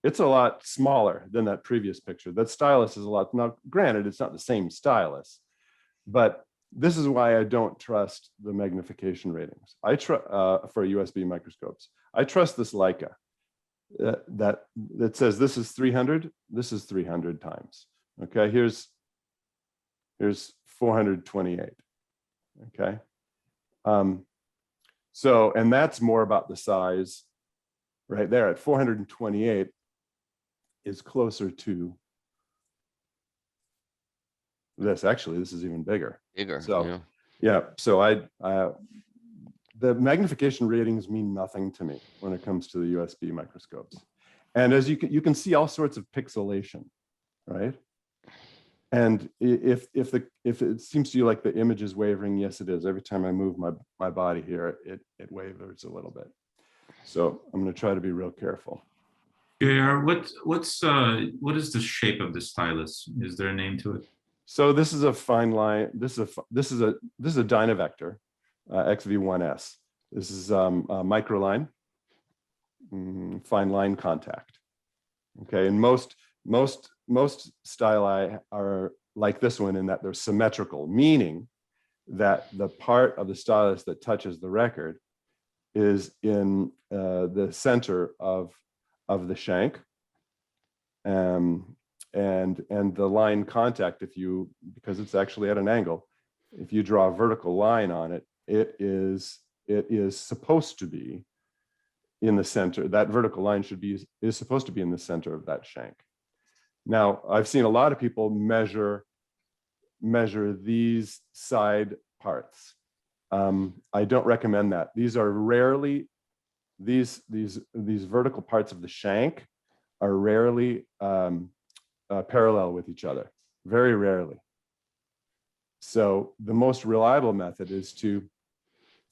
It's a lot smaller than that previous picture. That stylus is a lot. Now, granted, it's not the same stylus, but this is why I don't trust the magnification ratings. I trust for USB microscopes. I trust this Leica that says this is 300. This is 300 times. Okay, here's 428. Okay, so, and that's more about the size right there at 428 is closer to this. Actually, this is even bigger. So yeah, so the magnification ratings mean nothing to me when it comes to the USB microscopes. And as you can see all sorts of pixelation, right? And if it seems to you like the image is wavering, yes, it is. Every time I move my body here, it wavers a little bit. So I'm going to try to be real careful. JR, what is the shape of the stylus? Is there a name to it? So this is a fine line. This is a Dynavector XV1S. This is a microline, fine line contact. Okay, and most styli are like this one in that they're symmetrical, meaning that the part of the stylus that touches the record is in the center of the shank, and the line contact, because it's actually at an angle, if you draw a vertical line on it, it is supposed to be in the center. That vertical line is supposed to be in the center of that shank. Now, I've seen a lot of people measure these side parts. I don't recommend that. These are rarely, these vertical parts of the shank are rarely parallel with each other, very rarely. So the most reliable method is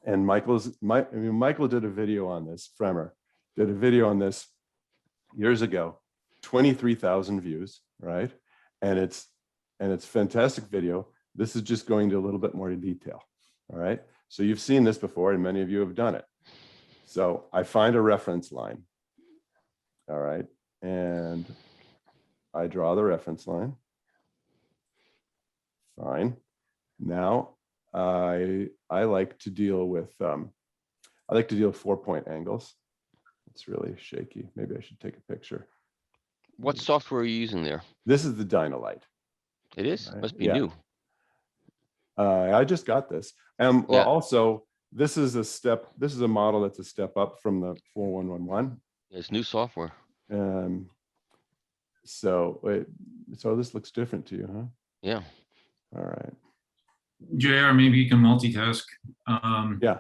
and Michael did a video on this, Fremer did a video on this years ago, 23,000 views, right? And it's fantastic video. This is just going to a little bit more detail, all right? So you've seen this before and many of you have done it. So I find a reference line, all right? And I draw the reference line. Fine. Now I like to deal with 4-point angles. It's really shaky. Maybe I should take a picture. What software are you using there? This is the Dinolite. It is, Right, must be yeah. new. I just got this. Well, Yeah. also, this is a model that's a step up from the 4111. It's new software. So this looks different to you, huh? Yeah. All right. JR, maybe you can multitask. Yeah.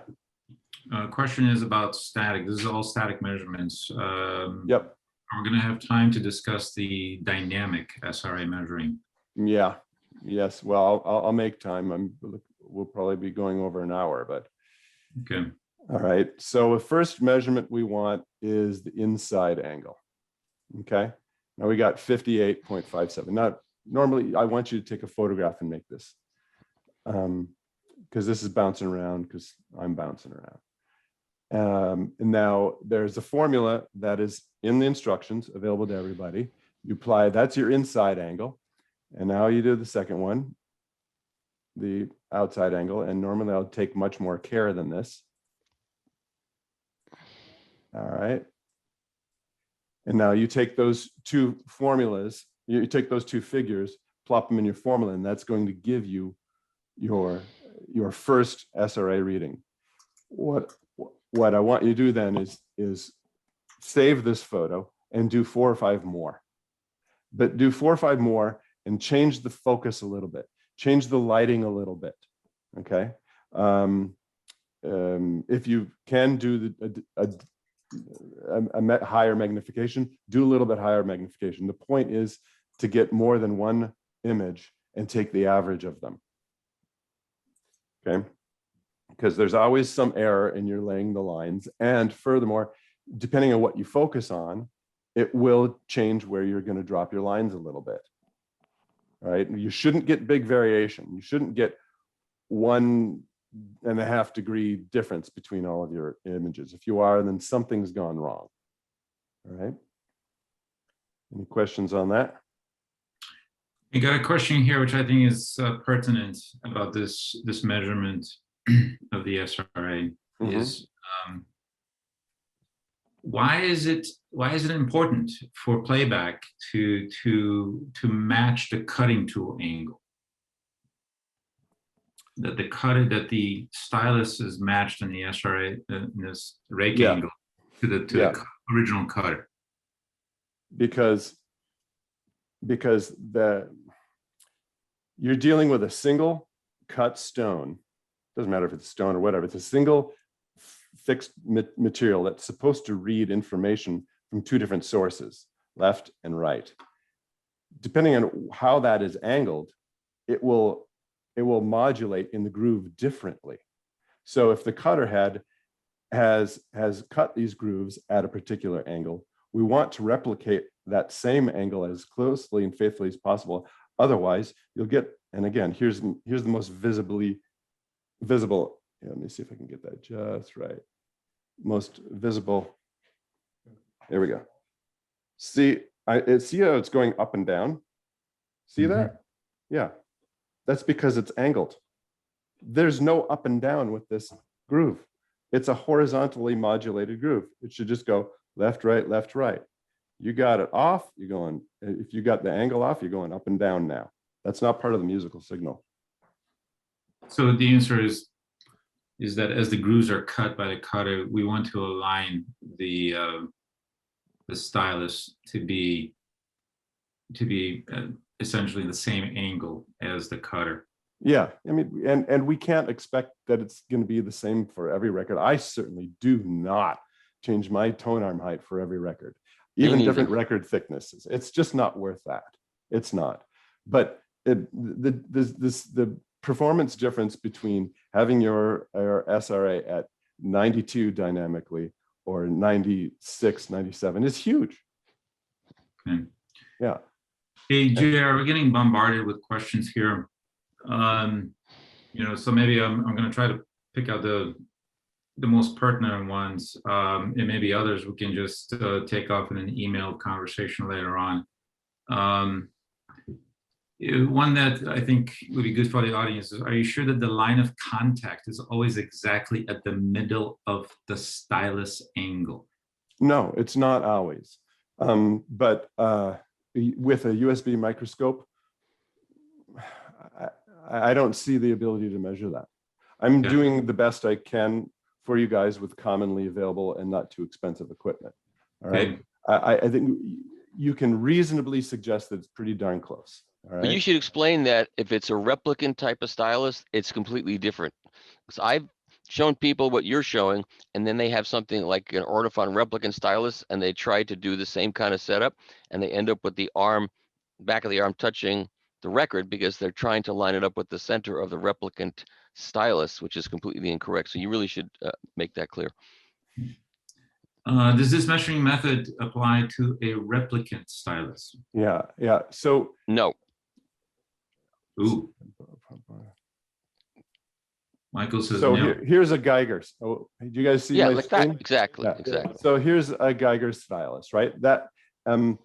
Question is about static. This is all static measurements. Yep. Are we going to have time to discuss the dynamic SRA measuring? Yeah. Yes. Well, I'll make time. We'll probably be going over an hour, but. Okay. All right. So the first measurement we want is the inside angle. Okay. Now we got 58.57. Now, normally I want you to take a photograph and make this, because this is bouncing around because I'm bouncing around. And now there's a formula that is in the instructions available to everybody. You apply, that's your inside angle. And now you do the second one, the outside angle. And normally I'll take much more care than this. All right. And now you take those two formulas, you take those two figures, plop them in your formula, and that's going to give you your first SRA reading. What I want you to do then is save this photo and do 4 or 5 more. But do 4 or 5 more and change the focus a little bit, change the lighting a little bit. Okay. If you can do a higher magnification, do a little bit higher magnification. The point is to get more than one image and take the average of them. Okay. Because there's always some error in your laying the lines. And furthermore, depending on what you focus on, it will change where you're going to drop your lines a little bit. All right. You shouldn't get big variation. You shouldn't get 1.5 degree difference between all of your images. If you are, then something's gone wrong. All right. Any questions on that? I got a question here, which I think is pertinent about this measurement of the SRA. Is why is it important for playback to match the cutting tool angle? That the stylus is matched in the SRA in this rake angle to the original cutter. Because you're dealing with a single cut stone. Doesn't matter if it's stone or whatever. It's a single fixed material that's supposed to read information from 2 different sources, left and right. Depending on how that is angled, it will modulate in the groove differently. So if the cutter head has cut these grooves at a particular angle, we want to replicate that same angle as closely and faithfully as possible. Otherwise, you'll get, and again, here's the most visible. Yeah, let me see if I can get that just right. Most visible. There we go. See, see how it's going up and down? See that? Yeah. That's because it's angled. There's no up and down with this groove. It's a horizontally modulated groove. It should just go left, right, left, right. You got it off, you're going, if you got the angle off, you're going up and down now. That's not part of the musical signal. So the answer is that as the grooves are cut by the cutter, we want to align the stylus to be essentially the same angle as the cutter. Yeah, I mean, and we can't expect that it's going to be the same for every record. I certainly do not change my tone arm height for every record, even different record thicknesses. It's just not worth that. It's not. But the performance difference between having your SRA at 92 dynamically or 96, 97 is huge. Okay. Yeah. Hey, JR, we're getting bombarded with questions here. So maybe I'm going to try to pick out the most pertinent ones, and maybe others we can just take off in an email conversation later on. One that I think would be good for the audience is, are you sure that the line of contact is always exactly at the middle of the stylus angle? No, it's not always. But with a USB microscope, I don't see the ability to measure that. I'm Okay. doing the best I can for you guys with commonly available and not too expensive equipment. All right. Okay. I think you can reasonably suggest that it's pretty darn close. All But you right. should explain that if it's a replicant type of stylus, it's completely different. Because I've shown people what you're showing, and then they have something like an Ortofon replicant stylus, and they try to do the same kind of setup, and they end up with the arm, back of the arm touching the record because they're trying to line it up with the center of the replicant stylus, which is completely incorrect. So you really should make that clear. Does this measuring method apply to a replicant stylus? Yeah. Yeah. So. No. Ooh. Michael says So no. here's a Geiger's. Oh, do you guys see Yeah, my like screen? that. Exactly. Yeah. Exactly. So here's a Geiger's stylus, right? That on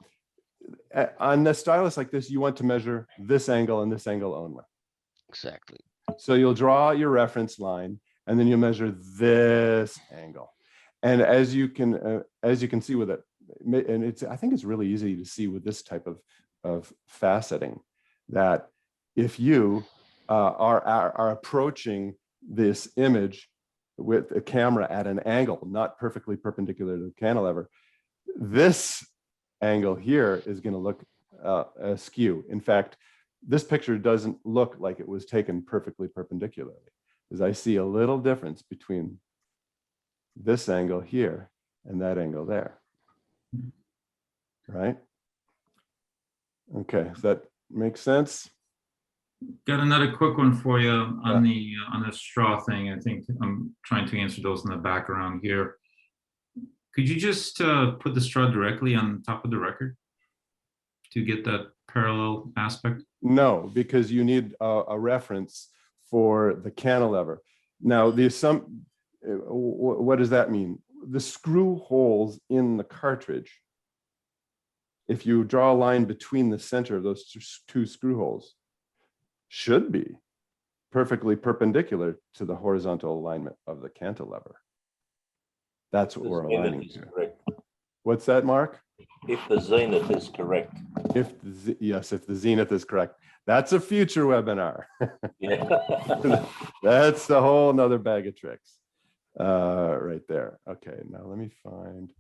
the stylus like this, you want to measure this angle and this angle only. Exactly. So you'll draw your reference line, and then you measure this angle. And as you can see with it, and I think it's really easy to see with this type of faceting that if you are approaching this image with a camera at an angle, not perfectly perpendicular to the cantilever, this angle here is going to look askew. In fact, this picture doesn't look like it was taken perfectly perpendicularly, because I see a little difference between this angle here and that angle there. Right? Okay, does that make sense? Got another quick one for you on the straw thing. I think I'm trying to answer those in the background here. Could you just put the straw directly on top of the record to get that parallel aspect? No, because you need a reference for the cantilever. Now, what does that mean? The screw holes in the cartridge, if you draw a line between the center of those two screw holes, should be perfectly perpendicular to the horizontal alignment of the cantilever. That's what we're aligning to. What's that, Mark? If the zenith is correct. Yes, if the zenith is correct. That's a future webinar. Yeah. That's a whole nother bag of tricks right there. Okay, now let me find,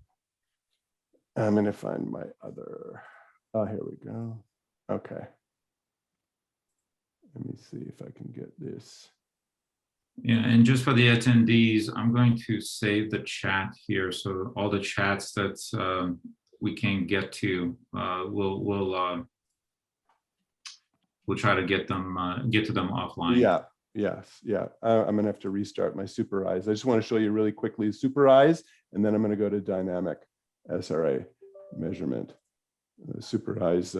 I'm going to find my other, here we go. Okay. Let me see if I can get this. Yeah, and just for the attendees, I'm going to save the chat here. So all the chats that we can get to, we'll try to get to them offline. Yeah, yes, yeah. I'm gonna have to restart my Super Eyes. I just want to show you really quickly Super Eyes, and then I'm gonna go to dynamic SRA measurement. Super Eyes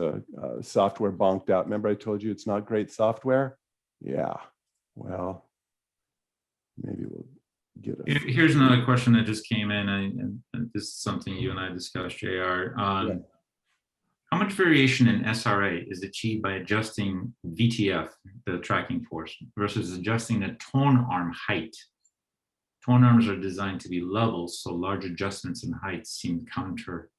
software bonked out. Remember I told you it's not great software? Yeah, well, maybe we'll get a... Here's another question that just came in, and this is something you and I discussed, JR. Yeah. How much variation in SRA is achieved by adjusting VTF, the tracking force, versus adjusting the tone arm height? Tone arms are designed to be level, so large adjustments in height seem counter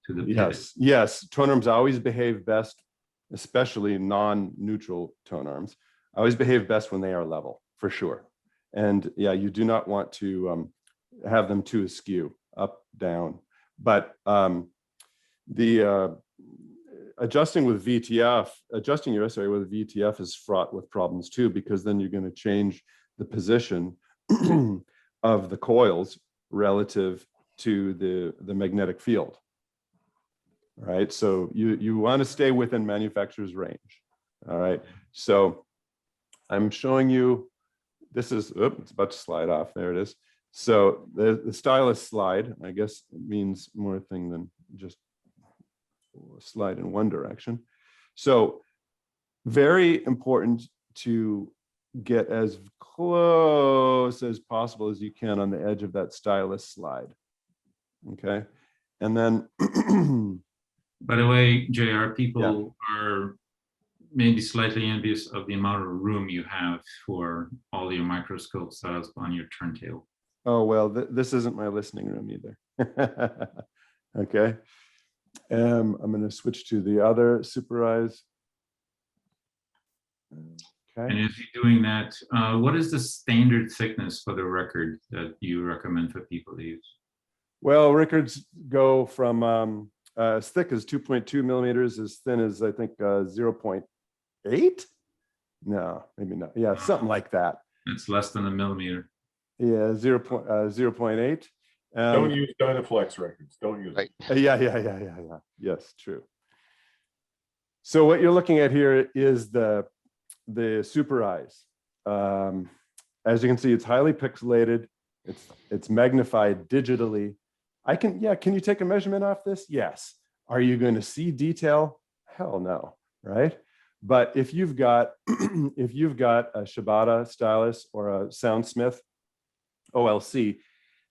to the pivot. Yes, tone arms always behave best, especially non-neutral tone arms, always behave best when they are level, for sure. And yeah, you do not want to have them too askew, up, down. But the adjusting with VTF, adjusting your SRA with VTF is fraught with problems too, because then you're going to change the position of the coils relative to the magnetic field. Right, so you want to stay within manufacturer's range. All right, so I'm showing you, this is, it's about to slide off, there it is. So the stylus slide, I guess it means more thing than just slide in one direction. So very important to get as close as possible as you can on the edge of that stylus slide. Okay, and then by the way, JR, people are maybe slightly envious of the amount of room you have for all your microscope setups on your turntable. Oh, well, this isn't my listening room either. Okay. I'm going to switch to the other supereyes. Okay. And if you're doing that, what is the standard thickness for the record that you recommend for people to use? Well, records go from as thick as 2.2 millimeters, as thin as I think 0.8. No, maybe not. Yeah, something like that. It's less than a millimeter. Yeah, 0.8. Don't use Dynaflex records. Don't use Right. Yeah. Yes, true. So what you're looking at here is the super eyes. As you can see, it's highly pixelated. It's magnified digitally. Can you take a measurement off this? Yes. Are you going to see detail? Hell no, right? But if you've got if you've got a Shibata stylus or a Soundsmith OLC,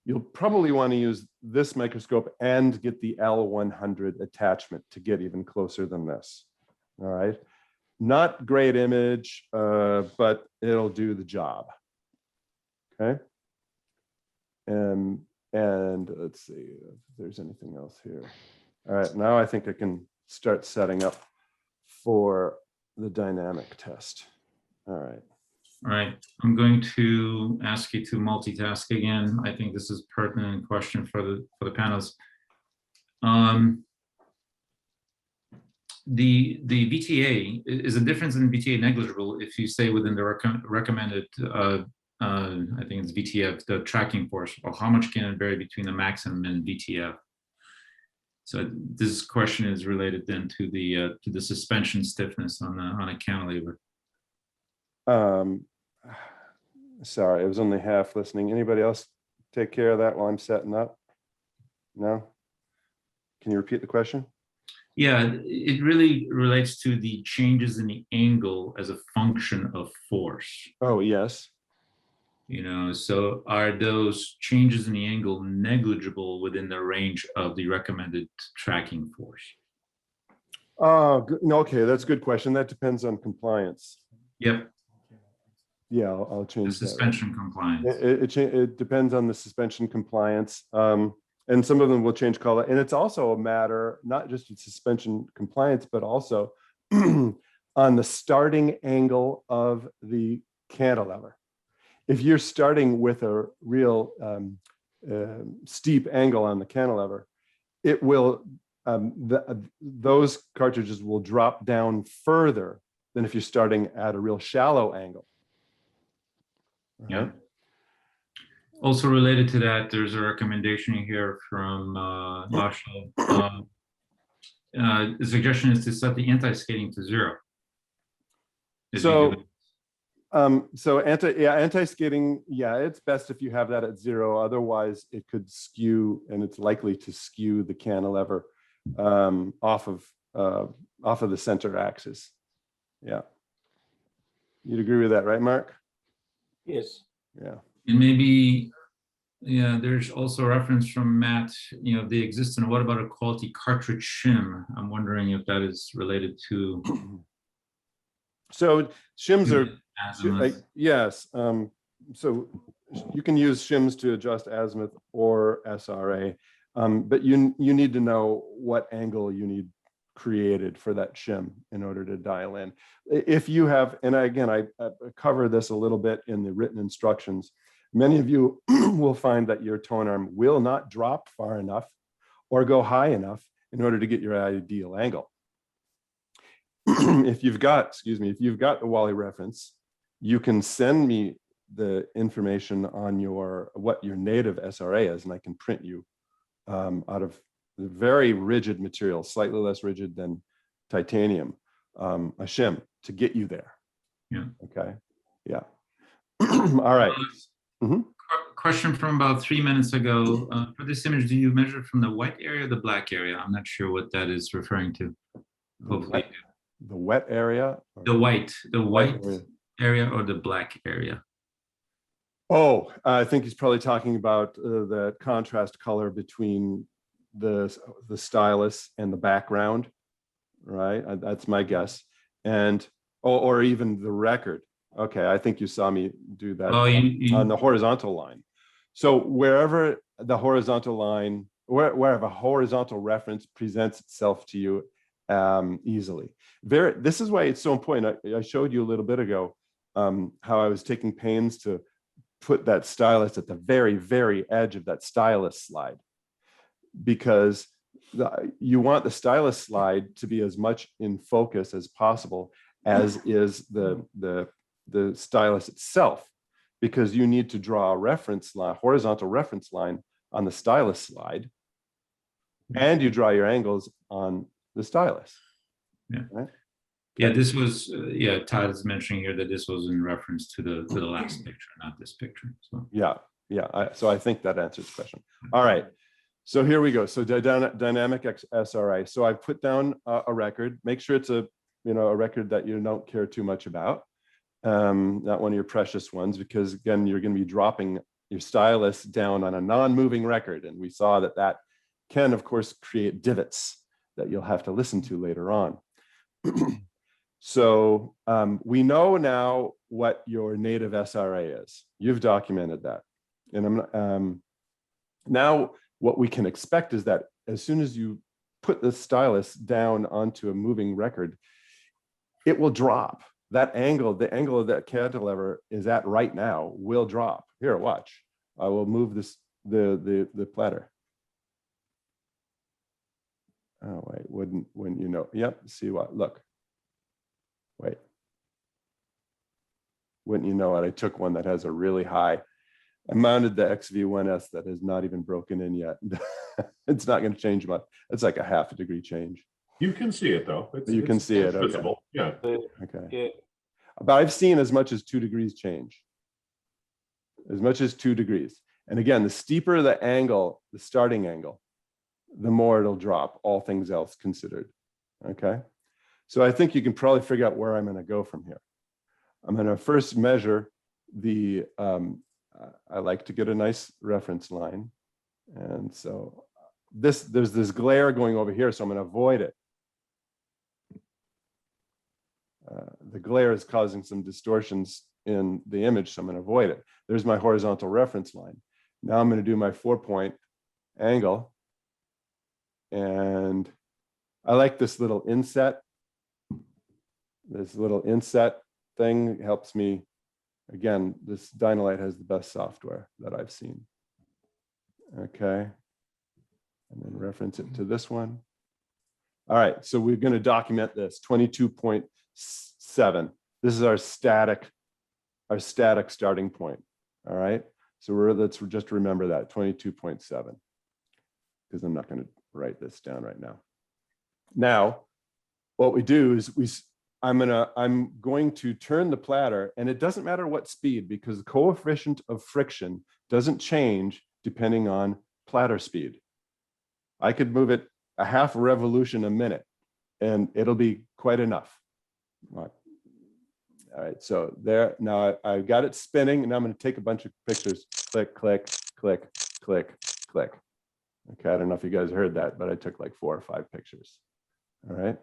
you'll probably want to use this microscope and get the L100 attachment to get even closer than this. All right. Not great image, but it'll do the job. Okay. And let's see if there's anything else here. All right, now I think I can start setting up for the dynamic test. All right. All right, I'm going to ask you to multitask again. I think this is a pertinent question for the panelists. The VTA, is the difference in VTA negligible if you stay within the recommended, I think it's VTF, the tracking force, or how much can it vary between the maximum and VTF? So this question is related then to the suspension stiffness on a cantilever. Sorry, I was only half listening. Anybody else take care of that while I'm setting up? No? Can you repeat the question? Yeah, it really relates to the changes in the angle as a function of force. Oh, yes. You know, so are those changes in the angle negligible within the range of the recommended tracking force? Okay, that's a good question. That depends on compliance. Yep. Yeah, I'll change The that. suspension compliance. It depends on the suspension compliance. And some of them will change color. And it's also a matter, not just of suspension compliance, but also on the starting angle of the cantilever. If you're starting with a real steep angle on the cantilever, it will, those cartridges will drop down further than if you're starting at a real shallow angle. Right? Yeah. Also related to that, there's a recommendation here from Marshall. The suggestion is to set the anti-skating to 0. So anti-skating, yeah, it's best if you have that at 0. Otherwise, it could skew, and it's likely to skew the cantilever off of the center axis. Yeah, you'd agree with that, right, Mark? Yes. Yeah. And maybe, yeah, there's also a reference from Matt, you know, the existence, what about a quality cartridge shim? I'm wondering if that is related to. So shims are, azimuth. yes. So you can use shims to adjust azimuth or SRA, but you need to know what angle you need created for that shim in order to dial in. If you have, and again, I cover this a little bit in the written instructions, many of you will find that your tone arm will not drop far enough or go high enough in order to get your ideal angle. If you've got, if you've got the WallyReference, you can send me the information on what your native SRA is, and I can print you out of the very rigid material, slightly less rigid than titanium, a shim to get you there. Yeah. Okay. Yeah. All right. Question from about 3 minutes ago. For this image, do you measure from the white area or the black area? I'm not sure what that is referring to. Hopefully. The wet area? The white area or the black area? Oh, I think he's probably talking about the contrast color between the stylus and the background, right? That's my guess. And, or even the record. Okay, I think you saw me do that on the horizontal line. So wherever the horizontal line, where a horizontal reference presents itself to you easily. This is why it's so important. I showed you a little bit ago how I was taking pains to put that stylus at the very, very edge of that stylus slide, because you want the stylus slide to be as much in focus as possible, as is the stylus itself, because you need to draw a reference line, horizontal reference line on the stylus slide, and you draw your angles on the stylus. Yeah. Right? Yeah, this was, yeah, Todd is mentioning here that this was in reference to the last picture, not this picture. So Yeah, so I think that answers the question. All right, so here we go. So dynamic SRI. So I put down a record. Make sure it's a record that you don't care too much about, not one of your precious ones, because again, you're going to be dropping your stylus down on a non-moving record, and we saw that can, of course, create divots that you'll have to listen to later on. So we know now what your native SRA is. You've documented that. And now what we can expect is that as soon as you put the stylus down onto a moving record, it will drop. That angle, the angle of that cantilever is at right now, will drop. Here, watch. I will move this the platter. Oh wait, wouldn't you know? Yep, see what? Look. Wait. Wouldn't you know it? I took one that has a really high. I mounted the XV1S that is not even broken in yet. It's not going to change much. It's like a ½ degree change. You can see it though. You can see it. Okay. Visible. Yeah. Okay. Yeah. But I've seen as much as 2 degrees change. As much as 2 degrees. And again, the steeper the angle, the starting angle, the more it'll drop, all things else considered. Okay. So I think you can probably figure out where I'm going to go from here. I'm going to first measure the, I like to get a nice reference line. And so there's this glare going over here, so I'm going to avoid it. The glare is causing some distortions in the image, so I'm going to avoid it. There's my horizontal reference line. Now I'm going to do my 4-point angle. And I like this little inset. This little inset thing helps me. Again, this Dinolite has the best software that I've seen. Okay. And then reference it to this one. All right, so we're going to document this 22.7. This is our static starting point. All right. So let's just remember that 22.7, because I'm not going to write this down right now. Now, what we do is I'm going to turn the platter, and it doesn't matter what speed, because the coefficient of friction doesn't change depending on platter speed. I could move it a ½ revolution a minute, and it'll be quite enough. All right, so there, now I've got it spinning, and now I'm going to take a bunch of pictures. Click, click, click, click, click. Okay, I don't know if you guys heard that, but I took like 4 or 5 pictures. All right.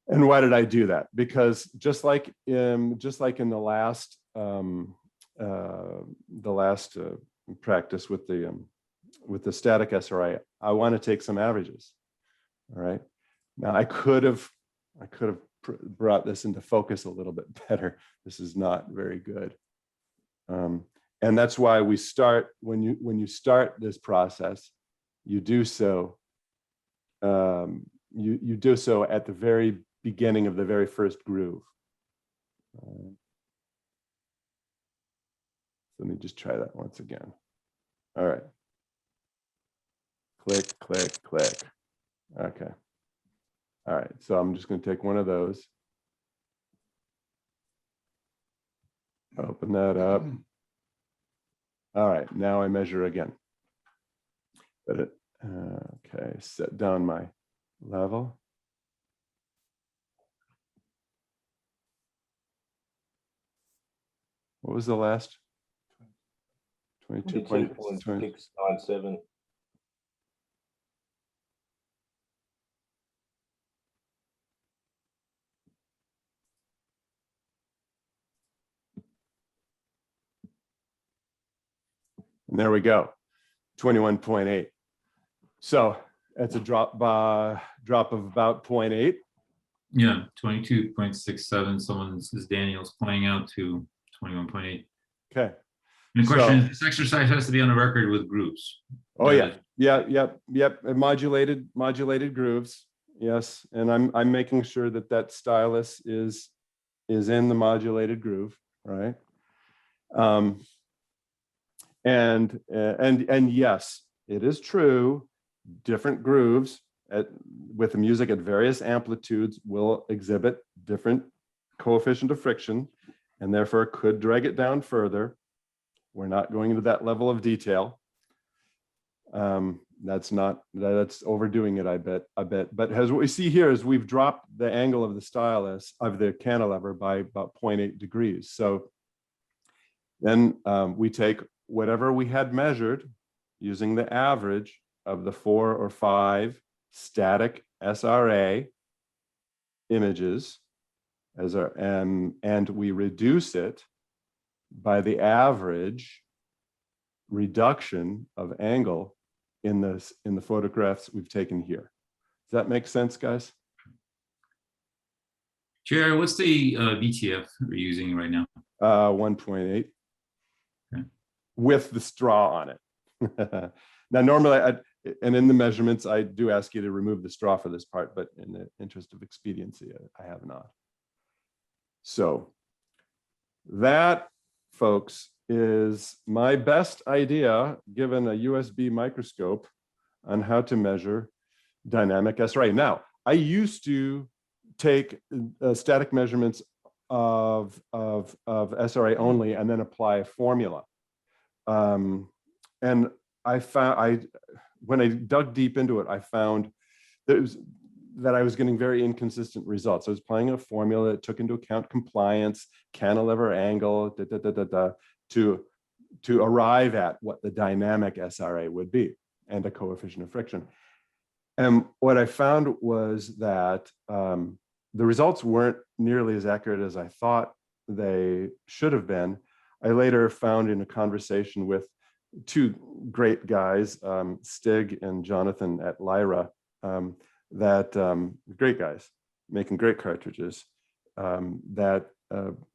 And why did I do that? Because just like in the last practice with the static SRI, I want to take some averages. All right. Now I could have brought this into focus a little bit better. This is not very good. And that's why we start, when you start this process, you do so you do so at the very beginning of the very first groove. Let me just try that once again. All right. Click, click, click. Okay. All right, so I'm just going to take one of those. Open that up. All right, now I measure again. Okay, set down my level. What was the last? 22.697. And there we go, 21.8. So it's a drop of about 0.8. Yeah, 22.67. Someone says Daniel's pointing out to 21.8. Okay. And the question So- is, this exercise has to be on a record with groups. Oh yeah, yep. And modulated grooves. Yes, and I'm making sure that that stylus is in the modulated groove, right? And yes, it is true. Different grooves with the music at various amplitudes will exhibit different coefficient of friction, and therefore could drag it down further. We're not going into that level of detail. That's overdoing it, I bet. But as what we see here is we've dropped the angle of the stylus of the cantilever by about 0.8 degrees. So then we take whatever we had measured using the average of the 4 or 5 static SRA images and we reduce it by the average reduction of angle in the photographs we've taken here. Does that make sense, guys? Jerry, what's the VTF we're using right now? 1.8 Okay. with the straw on it. Now, normally, and in the measurements, I do ask you to remove the straw for this part, but in the interest of expediency, I have not. So that, folks, is my best idea, given a USB microscope, on how to measure dynamic SRA. Now, I used to take static measurements of SRA only and then apply a formula. And I found, when I dug deep into it, I found that I was getting very inconsistent results. I was applying a formula that took into account compliance, cantilever angle, to arrive at what the dynamic SRA would be and a coefficient of friction. And what I found was that the results weren't nearly as accurate as I thought they should have been. I later found in a conversation with two great guys, Stig and Jonathan at Lyra, great guys making great cartridges, that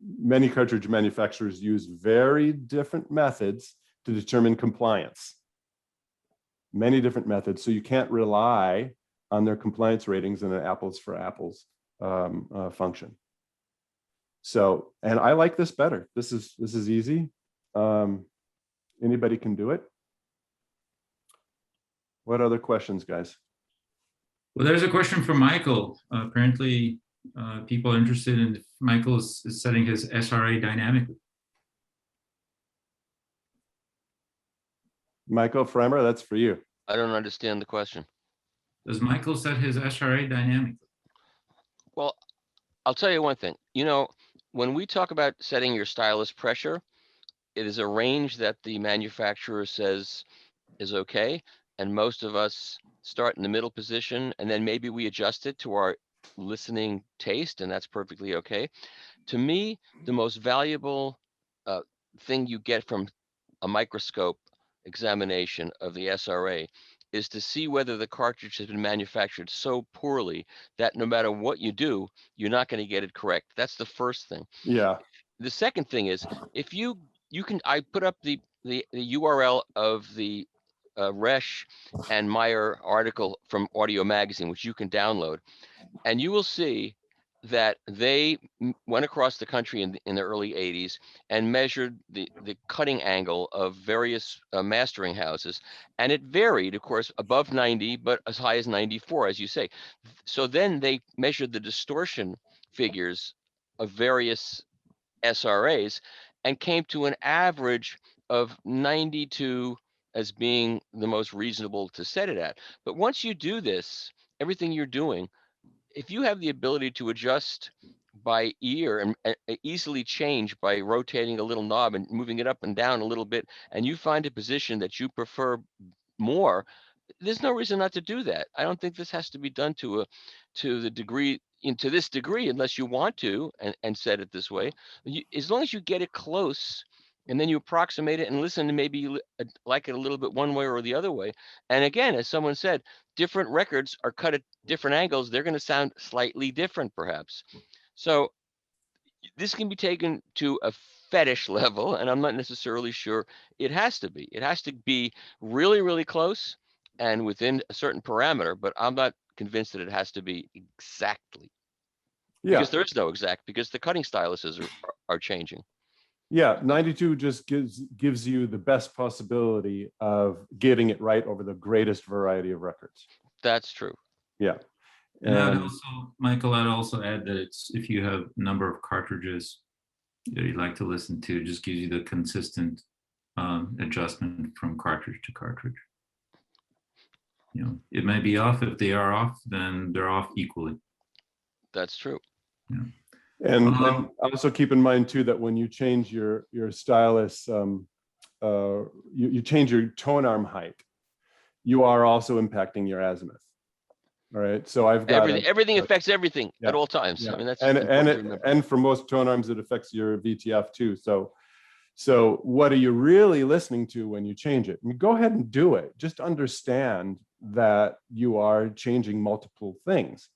many cartridge manufacturers use very different methods to determine compliance. Many different methods, so you can't rely on their compliance ratings in an apples for apples function. So, and I like this better. This is easy. Anybody can do it. What other questions, guys? Well, there's a question from Michael. Apparently, people are interested in if Michael is setting his SRA dynamically. Michael Fremer, that's for you. I don't understand the question. Does Michael set his SRA dynamically? Well, I'll tell you one thing. You know, when we talk about setting your stylus pressure, it is a range that the manufacturer says is okay. And most of us start in the middle position, and then maybe we adjust it to our listening taste, and that's perfectly okay. To me, the most valuable thing you get from a microscope examination of the SRA is to see whether the cartridge has been manufactured so poorly that no matter what you do, you're not going to get it correct. That's the first thing. Yeah. The second thing is, if you can, I put up the URL of the Resch and Meyer article from Audio Magazine, which you can download, and you will see that they went across the country in the early 80s and measured the cutting angle of various mastering houses, and it varied, of course, above 90, but as high as 94, as you say. So then they measured the distortion figures of various SRAs and came to an average of 92 as being the most reasonable to set it at. But once you do this, everything you're doing, if you have the ability to adjust by ear and easily change by rotating a little knob and moving it up and down a little bit, and you find a position that you prefer more, there's no reason not to do that. I don't think this has to be done to the degree, into this degree, unless you want to and set it this way. As long as you get it close And then you approximate it and listen, and maybe you like it a little bit one way or the other way. And again, as someone said, different records are cut at different angles. They're going to sound slightly different, perhaps. So this can be taken to a fetish level, and I'm not necessarily sure it has to be. It has to be really, really close and within a certain parameter, but I'm not convinced that it has to be exactly. Yeah, Because there is no exact, because the cutting styluses are changing. yeah. 92 just gives you the best possibility of getting it right over the greatest variety of records. That's true. Yeah. And I'd also, Michael, I'd also add that it's, if you have a number of cartridges that you'd like to listen to, it just gives you the consistent adjustment from cartridge to cartridge. You know, it may be off. If they are off, then they're off equally. That's true. Yeah. And also keep in mind too that when you change your stylus, you change your tone arm height, you are also impacting your azimuth. All right, so I've got everything affects everything at all times. Yeah. I mean, that's and for most tone arms, it affects your VTF too. So what are you really listening to when you change it? I mean, go ahead and do it. Just understand that you are changing multiple things.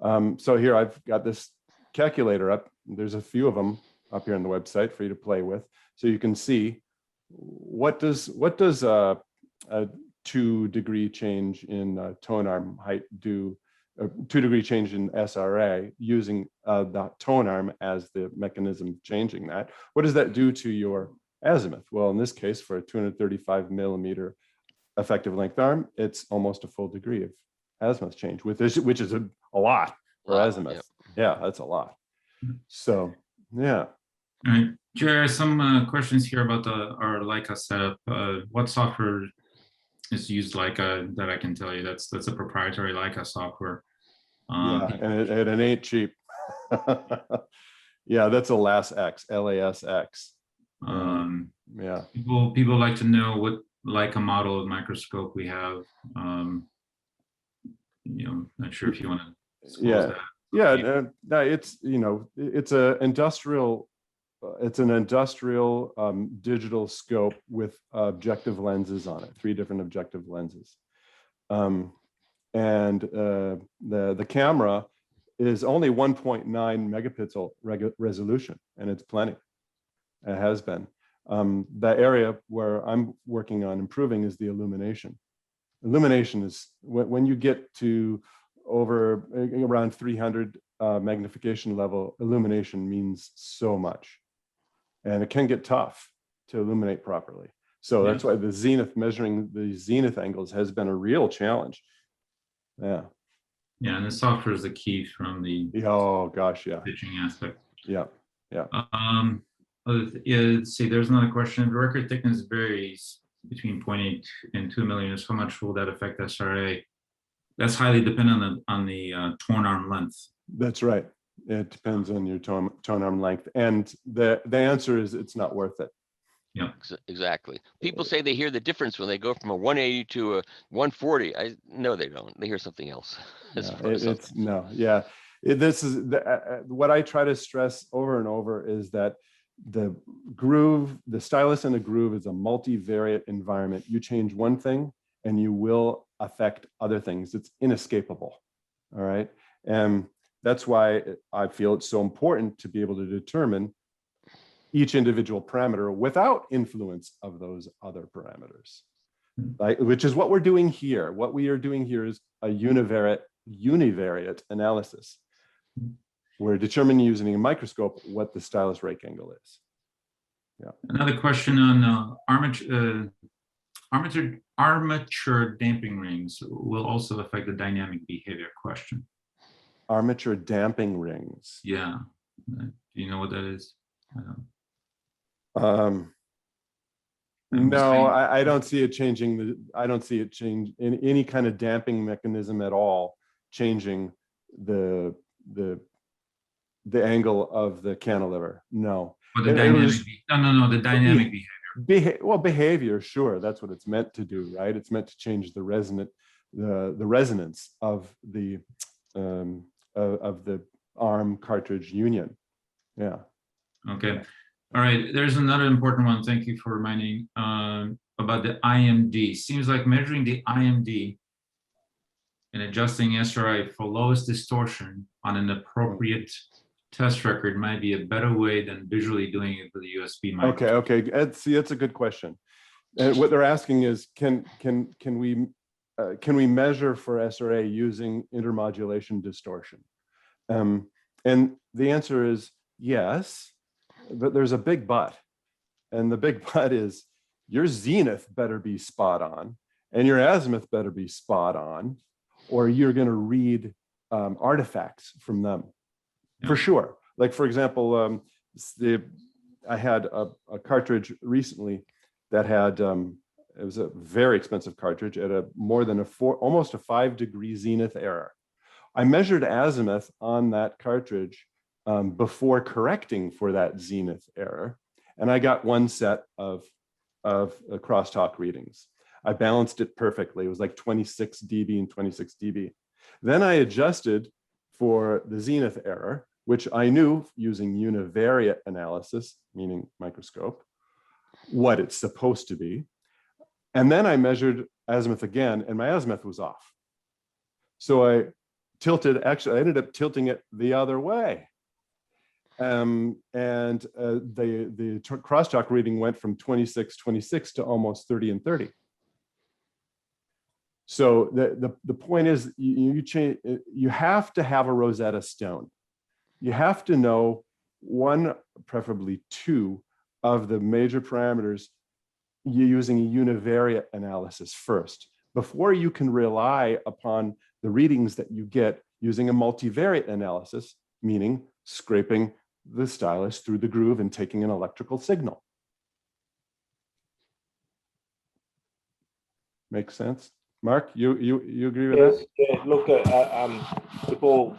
So here I've got this calculator up. There's a few of them up here on the website for you to play with, so you can see what does a 2-degree change in tone arm height do, a 2-degree change in SRA using the tone arm as the mechanism changing that. What does that do to your azimuth? Well, in this case, for a 235 millimeter effective length arm, it's almost a full degree of azimuth change, which is a lot for azimuth. Yeah, that's a lot. So, yeah. All right, Jerry, some questions here about our Leica setup. What software is used Leica that I can tell you? That's a proprietary Leica software. Yeah, and it ain't cheap. Yeah, that's a LASX, LASX. Yeah. People like to know what Leica model of microscope we have. You know, not sure if you want to disclose that. Yeah, no, it's, you know, it's an industrial digital scope with objective lenses on it, 3 different objective lenses. And the camera is only 1.9 megapixel resolution, and it's plenty. It has been. The area where I'm working on improving is the illumination. Illumination is when you get to over around 300 magnification level, illumination means so much, and it can get tough to illuminate properly. So that's why the zenith, measuring the zenith angles, has been a real challenge. Yeah. Yeah, and the software is the key from the pitching aspect. Yeah. Let's see, there's another question. The record thickness varies between 0.8 and 2 millimeters. How much will that affect SRA? That's highly dependent on the tone arm length. That's right. It depends on your tone arm length, and the answer is it's not worth it. Yeah, exactly. People say they hear the difference when they go from a 180 to a 140. No, they don't. They hear something else. This is what I try to stress over and over is that the groove, the stylus in a groove is a multivariate environment. You change one thing and you will affect other things. It's inescapable. All right. And that's why I feel it's so important to be able to determine each individual parameter without influence of those other parameters, right? Which is what we're doing here. What we are doing here is a univariate analysis. We're determining using a microscope what the Stylus Rake angle is. Yeah. Another question on armature damping rings will also affect the dynamic behavior question. Armature damping rings. Yeah. Do you know what that is? No, I don't see it changing. I don't see it change in any kind of damping mechanism at all, changing the angle of the cantilever. No. The dynamic behavior. Well, behavior, sure, that's what it's meant to do, right? It's meant to change the resonance of the arm cartridge union. Yeah. Okay. All right, there's another important one. Thank you for reminding about the IMD. Seems like measuring the IMD and adjusting SRI for lowest distortion on an appropriate test record might be a better way than visually doing it with a USB microscope. Okay. Ed, see, that's a good question. And what they're asking is, can we measure for SRA using intermodulation distortion? And the answer is yes, but there's a big but. And the big but is your zenith better be spot on and your azimuth better be spot on, or you're going to read artifacts from them for sure. Like, for example, I had a cartridge recently that had, it was a very expensive cartridge at almost a 5-degree zenith error. I measured azimuth on that cartridge before correcting for that zenith error, and I got one set of crosstalk readings. I balanced it perfectly. It was like 26 dB and 26 dB. Then I adjusted for the zenith error, which I knew using univariate analysis, meaning microscope, what it's supposed to be. And then I measured azimuth again, and my azimuth was off. So I ended up tilting it the other way. The crosstalk reading went from 26 to almost 30 and 30. So the point is, you have to have a Rosetta Stone. You have to know one, preferably two, of the major parameters you're using a univariate analysis first, before you can rely upon the readings that you get using a multivariate analysis, meaning scraping the stylus through the groove and taking an electrical signal. Makes sense? Mark, you agree with that? Yeah, look, we've all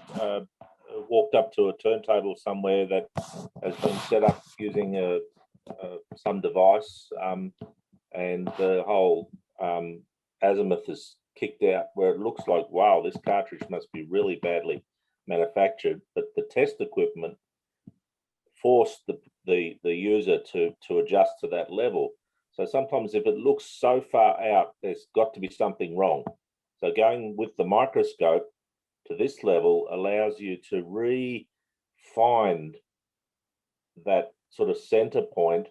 walked up to a turntable somewhere that has been set up using some device, and the whole azimuth is kicked out, where it looks like, wow, this cartridge must be really badly manufactured, but the test equipment forced the user to adjust to that level. So sometimes if it looks so far out, there's got to be something wrong. So going with the microscope to this level allows you to re-find that sort of center point,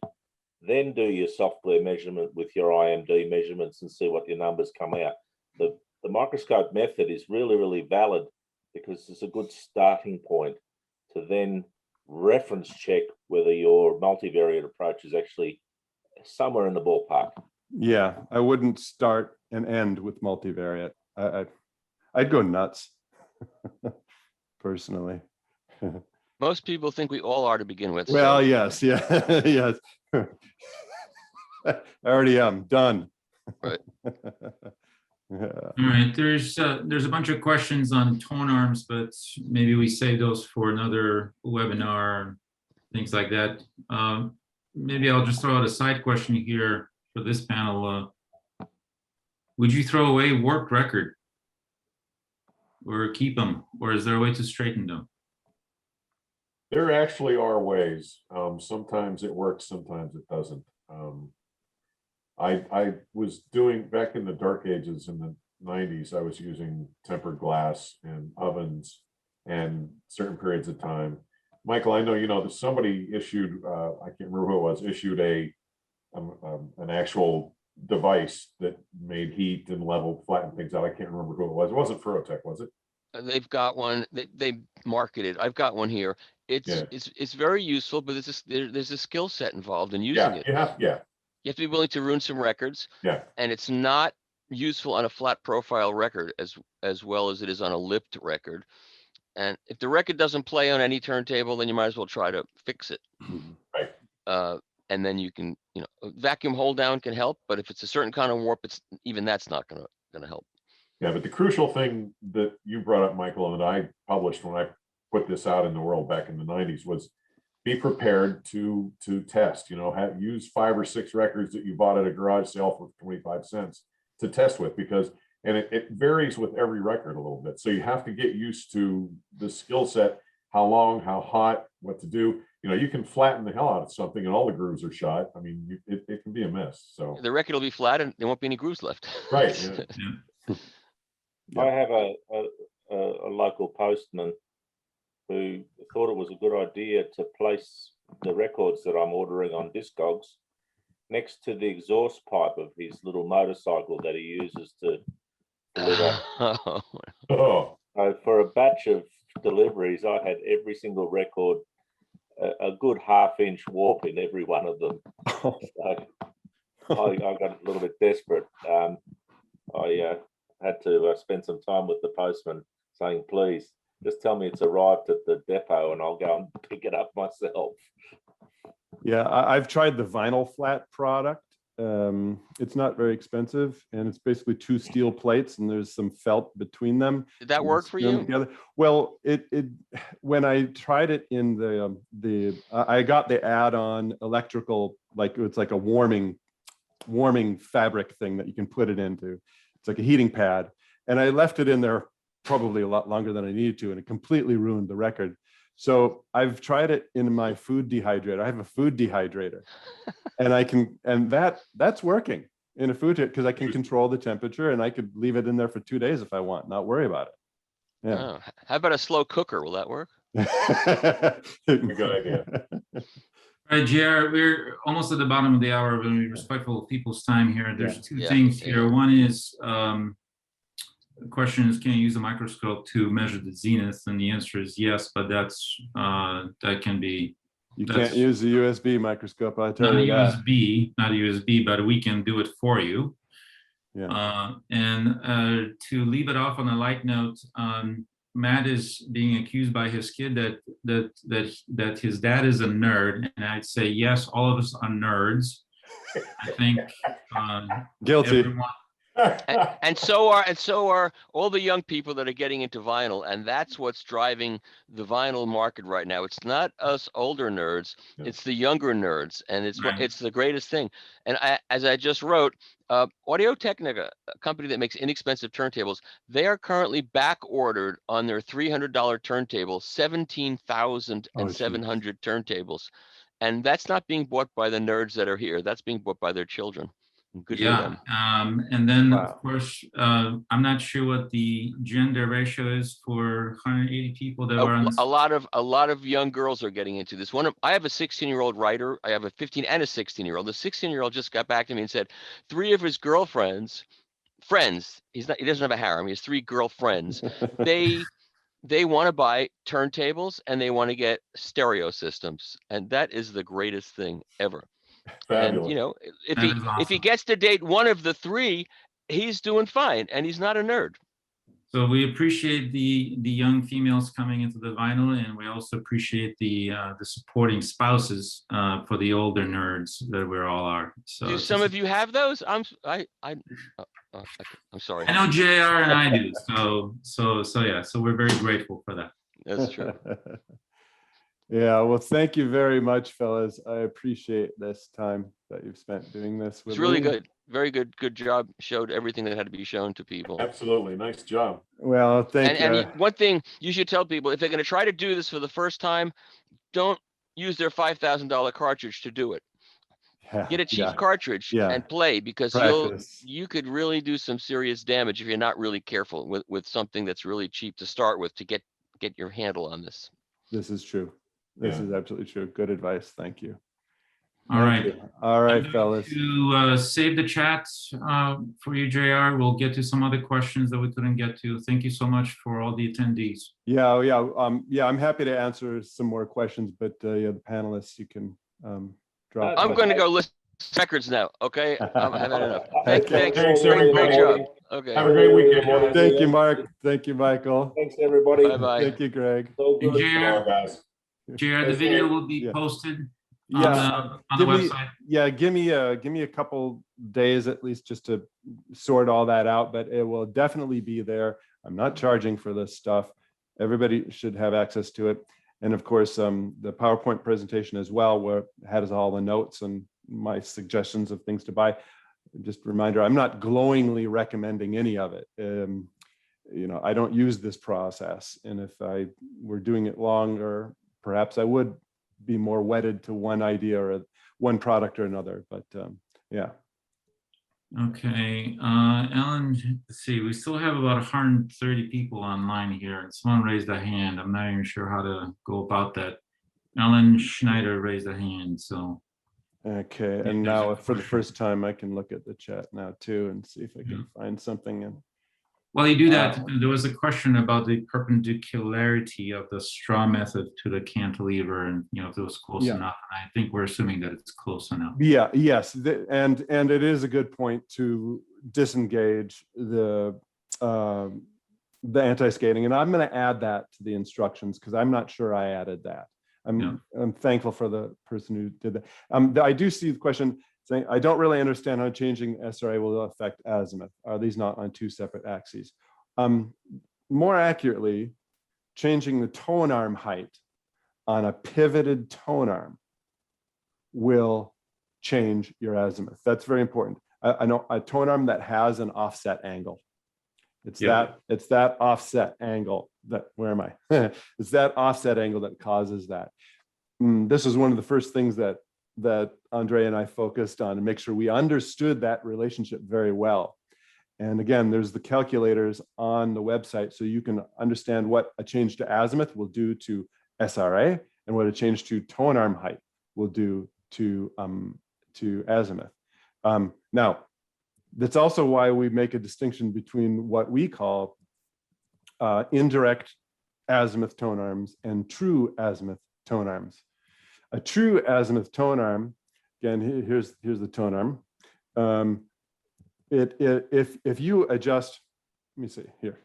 then do your software measurement with your IMD measurements and see what your numbers come out. The microscope method is really, really valid because it's a good starting point to then reference check whether your multivariate approach is actually somewhere in the ballpark. Yeah, I wouldn't start and end with multivariate. I'd go nuts, personally. Most people think we all are to begin with. Well, so- yes, yeah, yes. I already am done. Right. Yeah. All right, there's a bunch of questions on tone arms, but maybe we save those for another webinar, things like that. Maybe I'll just throw out a side question here for this panel. Would you throw away warped record or keep them, or is there a way to straighten them? There actually are ways. Sometimes it works, sometimes it doesn't. I was doing, back in the dark ages in the 90s, I was using tempered glass and ovens and certain periods of time. Michael, I know you know that somebody issued, I can't remember who it was, issued an actual device that made heat and leveled, flattened things out. I can't remember who it was. It wasn't Furotech, was it? They've got one. They market it. I've got one here. It's very useful, but there's a skill set involved in using it. You have You have to be willing to ruin some records. Yeah. And it's not useful on a flat profile record as well as it is on a lipped record. And if the record doesn't play on any turntable, then you might as well try to fix it. Right. And then you can, vacuum hold down can help, but if it's a certain kind of warp, even that's not gonna help. Yeah, but the crucial thing that you brought up, Michael, and that I published when I put this out in the world back in the 90s was be prepared to test. Use 5 or 6 records that you bought at a garage sale for 25 cents to test with, because it varies with every record a little bit. So you have to get used to the skill set, how long, how hot, what to do. you know, you can flatten the hell out of something and all the grooves are shot. I mean, it can be a mess. So The record will be flat and there won't be any grooves left. right. Yeah. I have a local postman who thought it was a good idea to place the records that I'm ordering on Discogs next to the exhaust pipe of his little motorcycle that he uses to deliver. Oh, So for a batch of deliveries, I had every single record a good half-inch warp in every one of them. So I got a little bit desperate. I had to spend some time with the postman saying, please, just tell me it's arrived at the depot and I'll go and pick it up myself. Yeah, I've tried the vinyl flat product. It's not very expensive, and it's basically 2 steel plates, and there's some felt between them. Did that work for you? Together. Well, it when I tried it in I got the add-on electrical, like it's like a warming fabric thing that you can put it into. It's like a heating pad, and I left it in there probably a lot longer than I needed to, and it completely ruined the record. So I've tried it in my food dehydrator. I have a food dehydrator, and that's working in a food, because I can control the temperature, and I could leave it in there for 2 days if I want, not worry about it. Yeah. Oh, how about a slow cooker? Will that work? good idea. All right, JR, we're almost at the bottom of the hour. We're going to be respectful of people's time here. There's two things here. One is, the question is, can you use a microscope to measure the zenith? And the answer is yes, but that's that can be. You can't use a USB microscope, I tell you that. Not a USB, but we can do it for you. Yeah. And to leave it off on a light note, Matt is being accused by his kid that his dad is a nerd, and I'd say yes, all of us are nerds. I think Guilty. everyone, and so are all the young people that are getting into vinyl, and that's what's driving the vinyl market right now. It's not us older nerds, it's the younger nerds, and it's the greatest thing. And as I just wrote, Audio-Technica, a company that makes inexpensive turntables, they are currently back ordered on their $300 turntable, 17,700 turntables, and that's not being bought by the nerds that are here. That's being bought by their children. Good for them. And then of course, I'm not sure what the gender ratio is for 180 people that were on. A lot of young girls are getting into this. I have a 16-year-old writer. I have a 15 and a 16-year-old. The 16-year-old just got back to me and said 3 of his friends. He doesn't have a harem. He has 3 girlfriends. They want to buy turntables and they want to get stereo systems, and that is the greatest thing ever. Fabulous. And you know, if he gets to date one of the 3, he's doing fine, and he's not a nerd. So we appreciate the young females coming into the vinyl, and we also appreciate the supporting spouses for the older nerds that we all are. So do some of you have those? I'm sorry. I know JR and I do. So yeah. So we're very grateful for that. That's true. Yeah, well, thank you very much, fellas. I appreciate this time that you've spent doing this. It's really good. Very good job. Showed everything that had to be shown to people. Absolutely. Nice job. Well, thank you. And one thing you should tell people, if they're going to try to do this for the first time, don't use their $5,000 cartridge to do it. Get a cheap cartridge and play, because you could really do some serious damage if you're not really careful with something that's really cheap to start with, to get your handle on this. This is true. This is absolutely true. Good advice. Thank you. All right. All right, fellas. To save the chat for you, JR, we'll get to some other questions that we couldn't get to. Thank you so much for all the attendees. Yeah, I'm happy to answer some more questions, but the panelists, you can drop. I'm going to go list records now. Okay, I've had enough. Thanks. Thanks, everybody. Great job. Okay. Have a great weekend, guys. Thank you, Mark. Thank you, Michael. Thanks, everybody. Bye-bye. Thank you, Greg. So good. Guys. JR, the video will be posted on the website. Yeah, give me a couple days at least just to sort all that out, but it will definitely be there. I'm not charging for this stuff. Everybody should have access to it. And of course, the PowerPoint presentation as well, where it has all the notes and my suggestions of things to buy. Just a reminder, I'm not glowingly recommending any of it. You know, I don't use this process. And if I were doing it longer, perhaps I would be more wedded to one idea or one product or another. But yeah. Okay, Ellen, let's see, we still have about 130 people online here, and someone raised a hand. I'm not even sure how to go about that. Ellen Schneider raised a hand, so. Okay, Yeah, and there's now a for the question. first time, I can look at the chat now too and see if I can find something. And While you do that, there was a question about the perpendicularity of the straw method to the cantilever, and if it was close Yeah. enough. And I think we're assuming that it's close enough. yeah, yes, and it is a good point to disengage the anti-skating, and I'm going to add that to the instructions because I'm not sure I added that. I'm thankful for the person who did that. I do see the question saying, I don't really understand how changing SRA will affect azimuth. Are these not on two separate axes? More accurately, changing the tone arm height on a pivoted tone arm will change your azimuth. That's very important. I know a tone arm that has an offset angle. It's that offset angle that, where am I? It's that offset angle that causes that. This is one of the first things that Andre and I focused on to make sure we understood that relationship very well. And again, there's the calculators on the website so you can understand what a change to azimuth will do to SRA and what a change to tone arm height will do to azimuth. Now, that's also why we make a distinction between what we call indirect azimuth tone arms and true azimuth tone arms. A true azimuth tone arm, again, here's the tone arm. If you adjust, let me see here.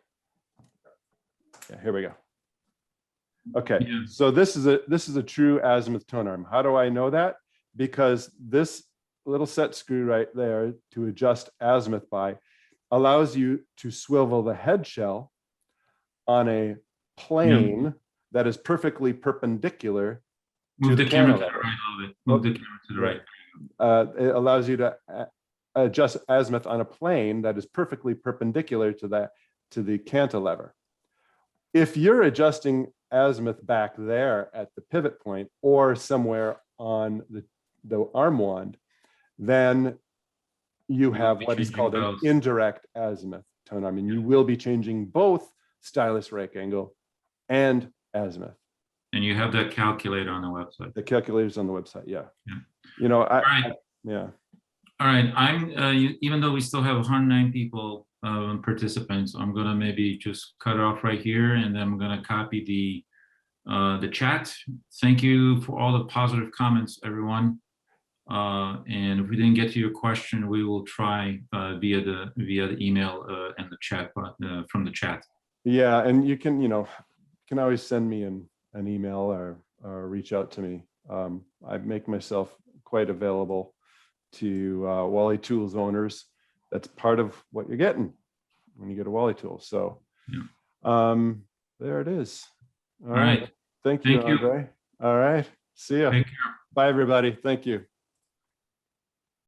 Yeah, here we go. Okay, so this is a true azimuth tone arm. How do I know that? Because this little set screw right there to adjust azimuth by allows you to swivel the head shell on a plane that is perfectly perpendicular to the cantilever. Move the camera to the right. It allows you to adjust azimuth on a plane that is perfectly perpendicular to the cantilever. If you're adjusting azimuth back there at the pivot point or somewhere on the arm wand, then you have what is called an indirect azimuth tone arm, and you will be changing both Stylus Rake angle and azimuth. And you have that calculator on the website. The calculator's on the website, yeah. All right, I'm even though we still have 109 people participants, I'm gonna maybe just cut it off right here, and then I'm gonna copy the chat. Thank you for all the positive comments, everyone. And if we didn't get to your question, we will try via the email and the chat from the chat. Yeah, and you can always send me an email or reach out to me. I make myself quite available to WallyTools owners. That's part of what you're getting when you get a WallyTool. So there it is. All right. Thank you, Andre. All right. See ya. Take care. Bye, everybody. Thank you.